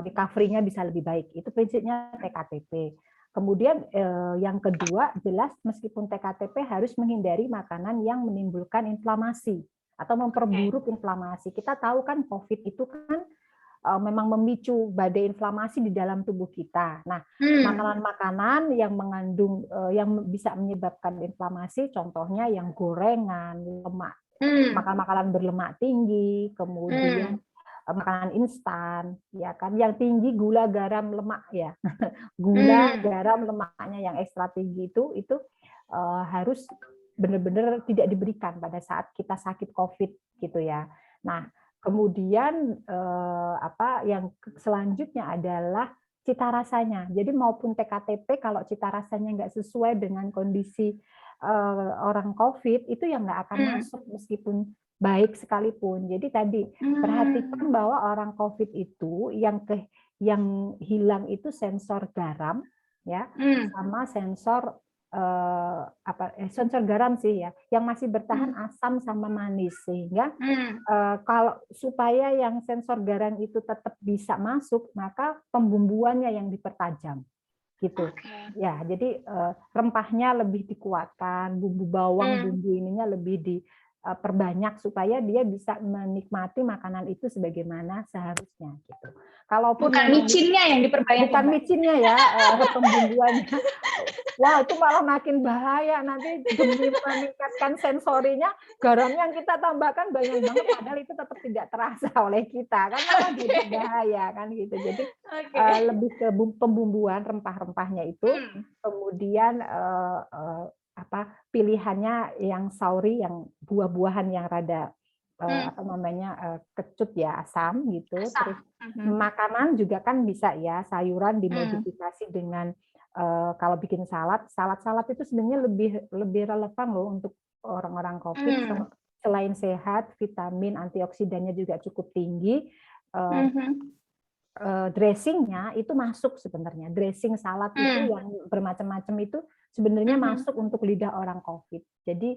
recovery-nya bisa lebih baik. Itu prinsipnya TKTP. Kemudian yang kedua, jelas meskipun TKTP harus menghindari makanan yang menimbulkan inflamasi atau memperburuk inflamasi. Kita tahu kan COVID itu kan memang memicu badai inflamasi di dalam tubuh kita. Nah, makanan-makanan yang mengandung yang bisa menyebabkan inflamasi, contohnya yang gorengan, lemak, makanan-makanan berlemak tinggi, kemudian makanan instan, ya kan, yang tinggi gula, garam, lemak ya, gula, garam, lemaknya yang ekstra tinggi itu harus benar-benar tidak diberikan pada saat kita sakit COVID gitu ya. Nah, kemudian yang selanjutnya adalah cita rasanya. Jadi maupun TKTP kalau cita rasanya nggak sesuai dengan kondisi orang COVID itu yang nggak akan masuk meskipun baik sekalipun. Jadi tadi perhatikan bahwa orang COVID itu yang hilang itu sensor garam ya sama sensor sensor garam sih ya, yang masih bertahan asam sama manis, sehingga kalau supaya yang sensor garam itu tetap bisa masuk, maka pembumbuannya yang dipertajam gitu. Ya, jadi rempahnya lebih dikuatkan, bumbu bawang, bumbu ininya lebih diperbanyak supaya dia bisa menikmati makanan itu sebagaimana seharusnya gitu. Kalaupun bukan micinnya yang diperbanyak, bukan micinnya ya, pembumbuannya. Wah, itu malah makin bahaya nanti demi meningkatkan sensorinya, garam yang kita tambahkan banyak banget padahal itu tetap tidak terasa oleh kita, kan malah jadi bahaya kan gitu. Jadi lebih ke pembumbuan rempah-rempahnya itu, kemudian pilihannya yang sauri, yang buah-buahan yang rada kecut ya, asam gitu. Terus makanan juga kan bisa ya, sayuran dimodifikasi dengan kalau bikin salad itu sebenarnya lebih relevan loh untuk orang-orang COVID. Selain sehat, vitamin, antioksidannya juga cukup tinggi. Dressingnya itu masuk sebenarnya. Dressing salad itu yang bermacam-macam itu sebenarnya masuk untuk lidah orang COVID. Jadi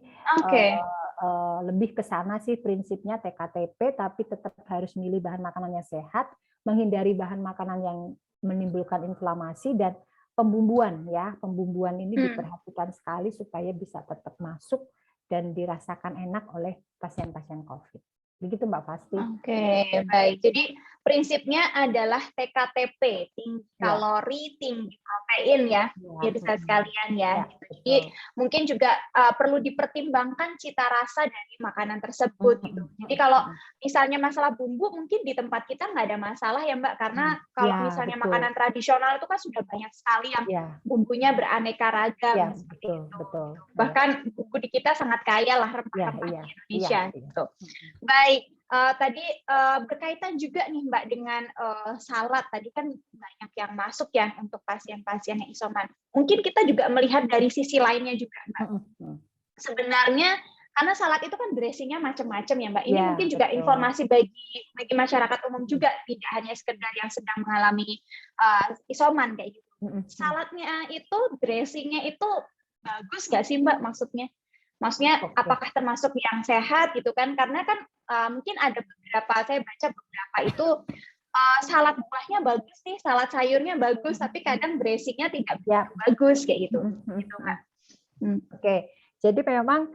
lebih ke sana sih prinsipnya TKTP, tapi tetap harus milih bahan makanan yang sehat, menghindari bahan makanan yang menimbulkan inflamasi, dan pembumbuan ya, pembumbuan ini diperhatikan sekali supaya bisa tetap masuk dan dirasakan enak oleh pasien-pasien COVID. Begitu Mbak Fasti. Oke, baik. Jadi prinsipnya adalah TKTP, tinggi kalori, tinggi protein ya, pemirsa sekalian ya. Jadi mungkin juga perlu dipertimbangkan cita rasa dari makanan tersebut gitu. Jadi kalau misalnya masalah bumbu, mungkin di tempat kita nggak ada masalah ya Mbak, karena kalau misalnya makanan tradisional itu kan sudah banyak sekali yang bumbunya beraneka ragam seperti itu. Bahkan bumbu di kita sangat kaya lah rempah-rempah di Indonesia gitu. Baik. Tadi berkaitan juga nih Mbak dengan salad, tadi kan banyak yang masuk ya untuk pasien-pasien yang isoman. Mungkin kita juga melihat dari sisi lainnya juga Mbak. Sebenarnya karena salad itu kan dressingnya macam-macam ya Mbak. Ini mungkin juga informasi bagi masyarakat umum juga, tidak hanya sekedar yang sedang mengalami isoman kayak gitu. Saladnya itu, dressingnya itu bagus nggak sih Mbak maksudnya? Maksudnya apakah termasuk yang sehat gitu kan? Karena kan mungkin ada beberapa, saya baca beberapa itu salad buahnya bagus nih, salad sayurnya bagus, tapi kadang dressingnya tidak bagus kayak gitu. Gitu kan? Oke, jadi memang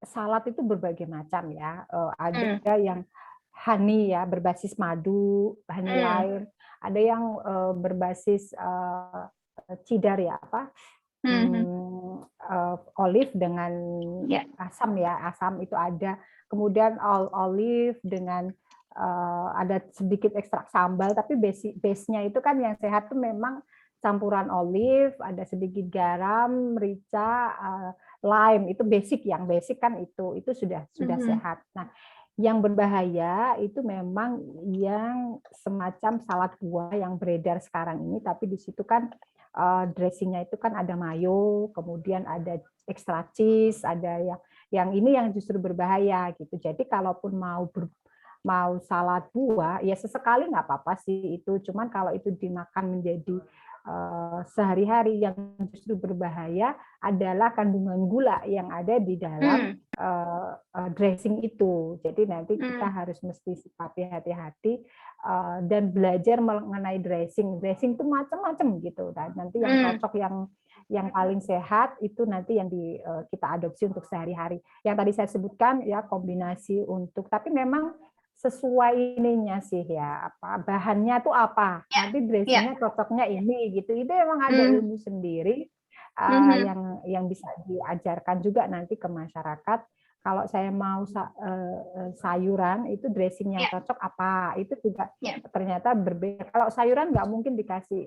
salad itu berbagai macam ya. Ada yang honey ya, berbasis madu, honey lime. Ada yang berbasis cheddar ya, olive dengan asam ya, asam itu ada. Kemudian olive dengan ada sedikit ekstrak sambal, tapi base-nya itu kan yang sehat tuh memang campuran olive, ada sedikit garam, merica, lime, itu basic, yang basic kan itu sudah sehat. Nah, yang berbahaya itu memang yang semacam salad buah yang beredar sekarang ini, tapi di situ kan dressingnya itu kan ada mayo, kemudian ada extra cheese, ada yang ini yang justru berbahaya gitu. Jadi kalaupun mau salad buah ya sesekali nggak apa-apa sih itu, cuman kalau itu dimakan menjadi sehari-hari. Yang justru berbahaya adalah kandungan gula yang ada di dalam dressing itu. Jadi nanti kita harus mesti sikapi hati-hati dan belajar mengenai dressing. Dressing itu macam-macam gitu. Nanti yang cocok, yang paling sehat itu nanti yang kita adopsi untuk sehari-hari. Yang tadi saya sebutkan ya kombinasi untuk, tapi memang sesuai ininya sih ya, apa bahannya tuh apa, nanti dressingnya cocoknya ini gitu. Itu memang ada ilmu sendiri yang bisa diajarkan juga nanti ke masyarakat. Kalau saya mau sayuran itu dressing yang cocok apa, itu juga ternyata berbeda. Kalau sayuran nggak mungkin dikasih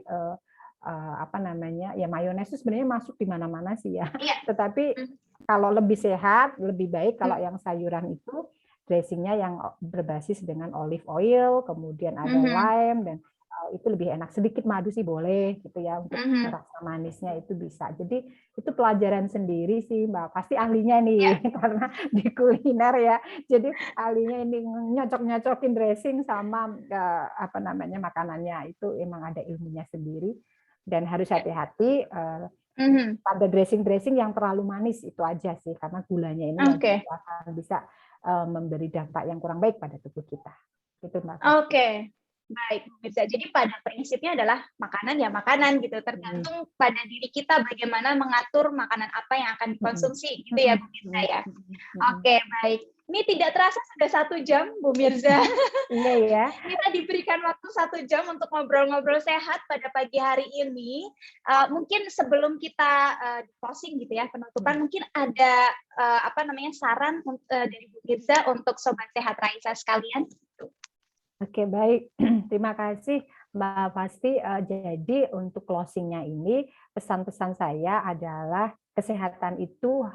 apa namanya ya, mayones itu sebenarnya masuk di mana-mana sih ya. Tetapi kalau lebih sehat, lebih baik kalau yang sayuran itu dressingnya yang berbasis dengan olive oil, kemudian ada lime, dan itu lebih enak. Sedikit madu sih boleh gitu ya, untuk rasa manisnya itu bisa. Jadi itu pelajaran sendiri sih Mbak, pasti ahlinya nih karena di kuliner ya. Jadi ahlinya ini nyocok-nyocokin dressing sama apa namanya makanannya, itu emang ada ilmunya sendiri dan harus hati-hati pada dressing yang terlalu manis itu aja sih, karena gulanya ini akan bisa memberi dampak yang kurang baik pada tubuh kita. Itu Mbak. Oke. Baik, bisa. Jadi pada prinsipnya adalah makanan ya makanan gitu. Tergantung pada diri kita bagaimana mengatur makanan apa yang akan dikonsumsi gitu ya Bu Mirza ya. Oke, baik. Ini tidak terasa sudah 1 jam Bu Mirza. Iya ya. Kita diberikan waktu 1 jam untuk ngobrol-ngobrol sehat pada pagi hari ini. Mungkin sebelum kita closing gitu ya, penutupan, mungkin ada apa namanya saran dari Bu Mirza untuk sobat sehat Raisa sekalian. Oke, baik. Terima kasih Mbak Fasti. Jadi untuk closing-nya ini, pesan-pesan saya adalah kesehatan itu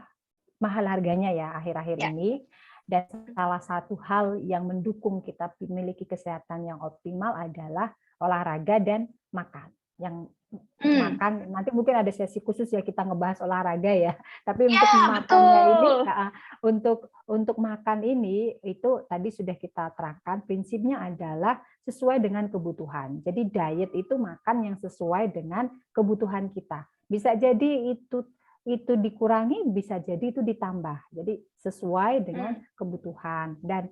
mahal harganya ya akhir-akhir ini. Dan salah satu hal yang mendukung kita memiliki kesehatan yang optimal adalah olahraga dan makan. Yang makan, nanti mungkin ada sesi khusus ya kita ngebahas olahraga ya. Tapi untuk makannya ini, untuk makan ini itu tadi sudah kita terangkan, prinsipnya adalah sesuai dengan kebutuhan. Jadi diet itu makan yang sesuai dengan kebutuhan kita. Bisa jadi itu dikurangi, bisa jadi itu ditambah. Jadi sesuai dengan kebutuhan, dan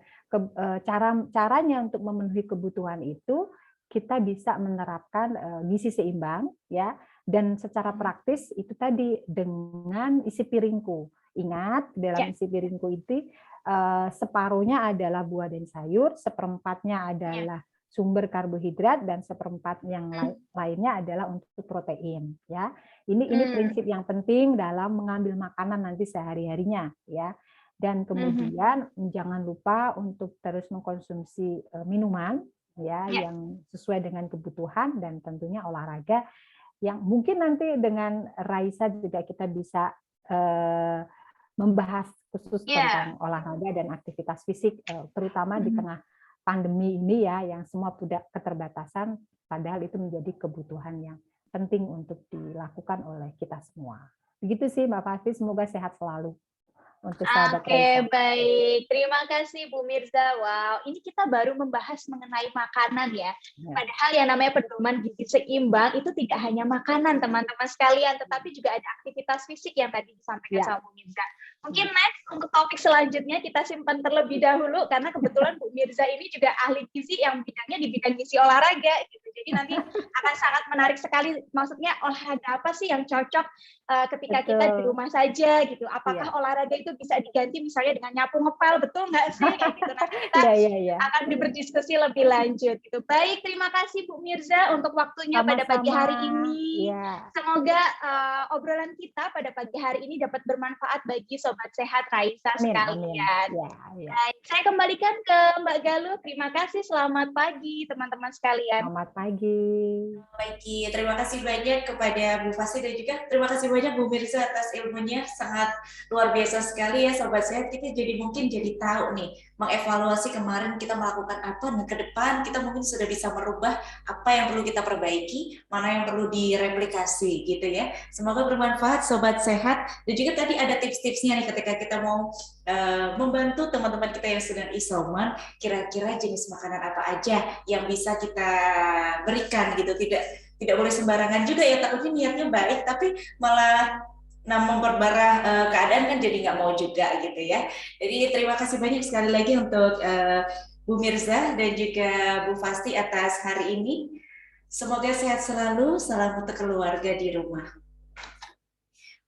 caranya untuk memenuhi kebutuhan itu kita bisa menerapkan gizi seimbang ya, dan secara praktis itu tadi dengan isi piringku. Ingat, dalam isi piringku itu separuhnya adalah buah dan sayur, seperempatnya adalah sumber karbohidrat, dan seperempat yang lainnya adalah untuk protein ya. Ini prinsip yang penting dalam mengambil makanan nanti sehari-harinya ya. Dan kemudian jangan lupa untuk terus mengkonsumsi minuman ya yang sesuai dengan kebutuhan, dan tentunya olahraga yang mungkin nanti dengan Raisa juga kita bisa membahas khusus tentang olahraga dan aktivitas fisik, terutama di tengah pandemi ini ya, yang semua punya keterbatasan, padahal itu menjadi kebutuhan yang penting untuk dilakukan oleh kita semua. Begitu sih Mbak Fasti, semoga sehat selalu untuk sahabat Raisa. Oke, baik. Terima kasih Bu Mirza. Wow, ini kita baru membahas mengenai makanan ya. Padahal yang namanya pedoman gizi seimbang itu tidak hanya makanan teman-teman sekalian, tetapi juga ada aktivitas fisik yang tadi disampaikan sama Bu Mirza. Mungkin next untuk topik selanjutnya kita simpan terlebih dahulu, karena kebetulan Bu Mirza ini juga ahli gizi yang bidangnya di bidang gizi olahraga gitu. Jadi nanti akan sangat menarik sekali. Maksudnya olahraga apa sih yang cocok ketika kita di rumah saja gitu? Apakah olahraga itu bisa diganti misalnya dengan nyapu ngepel, betul nggak sih? Kayak gitu. Nanti kita akan berdiskusi lebih lanjut gitu. Baik, terima kasih Bu Mirza untuk waktunya pada pagi hari ini. Semoga obrolan kita pada pagi hari ini dapat bermanfaat bagi sobat sehat Raisa sekalian. Baik, saya kembalikan ke Mbak Galuh. Terima kasih. Selamat pagi teman-teman sekalian. Selamat pagi. Pagi. Terima kasih banyak kepada Bu Fasti, dan juga terima kasih banyak Bu Mirza atas ilmunya, sangat luar biasa sekali ya sobat sehat. Kita mungkin jadi tahu nih, mengevaluasi kemarin kita melakukan apa, dan ke depan kita mungkin sudah bisa merubah apa yang perlu kita perbaiki, mana yang perlu direplikasi gitu ya. Semoga bermanfaat sobat sehat, dan juga tadi ada tips-tipsnya nih ketika kita mau membantu teman-teman kita yang sedang isoman, kira-kira jenis makanan apa aja yang bisa kita berikan gitu, tidak boleh sembarangan juga ya, takutnya niatnya baik tapi malah memperparah keadaan kan jadi nggak mau juga gitu ya. Jadi terima kasih banyak sekali lagi untuk Bu Mirza dan juga Bu Fasti atas hari ini. Semoga sehat selalu, salam untuk keluarga di rumah.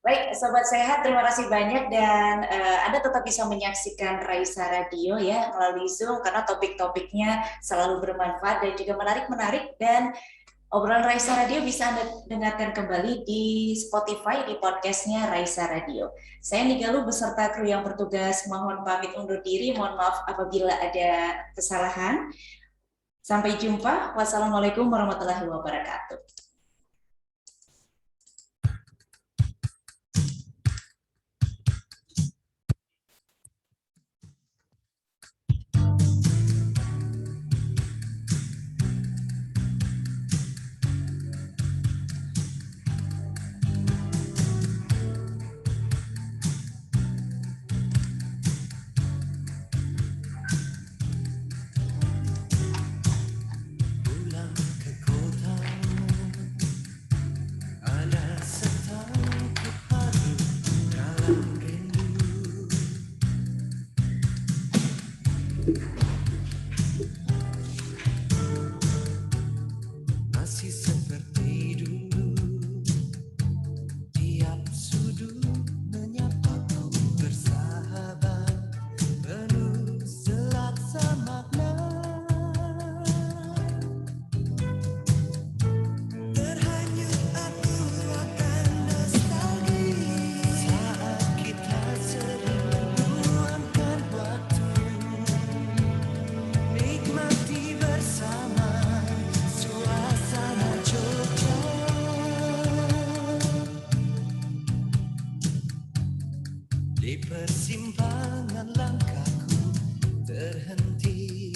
Baik, Sobat Sehat, terima kasih banyak dan Anda tetap bisa menyaksikan Raisa Radio ya melalui Zoom karena topik-topiknya selalu bermanfaat dan juga menarik-menarik, dan obrolan Raisa Radio bisa Anda dengarkan kembali di Spotify di podcastnya Raisa Radio. Saya Nigalu beserta kru yang bertugas mohon pamit undur diri, mohon maaf apabila ada kesalahan. Sampai jumpa, wassalamualaikum warahmatullahi wabarakatuh. Masih seperti dulu, tiap sudut menyapa bersahabat, penuh selaksa makna. Terhanyut aku akan nostalgia saat kita sering meluangkan waktu, nikmati bersama suasana Jogja. Di persimpangan langkahku terhenti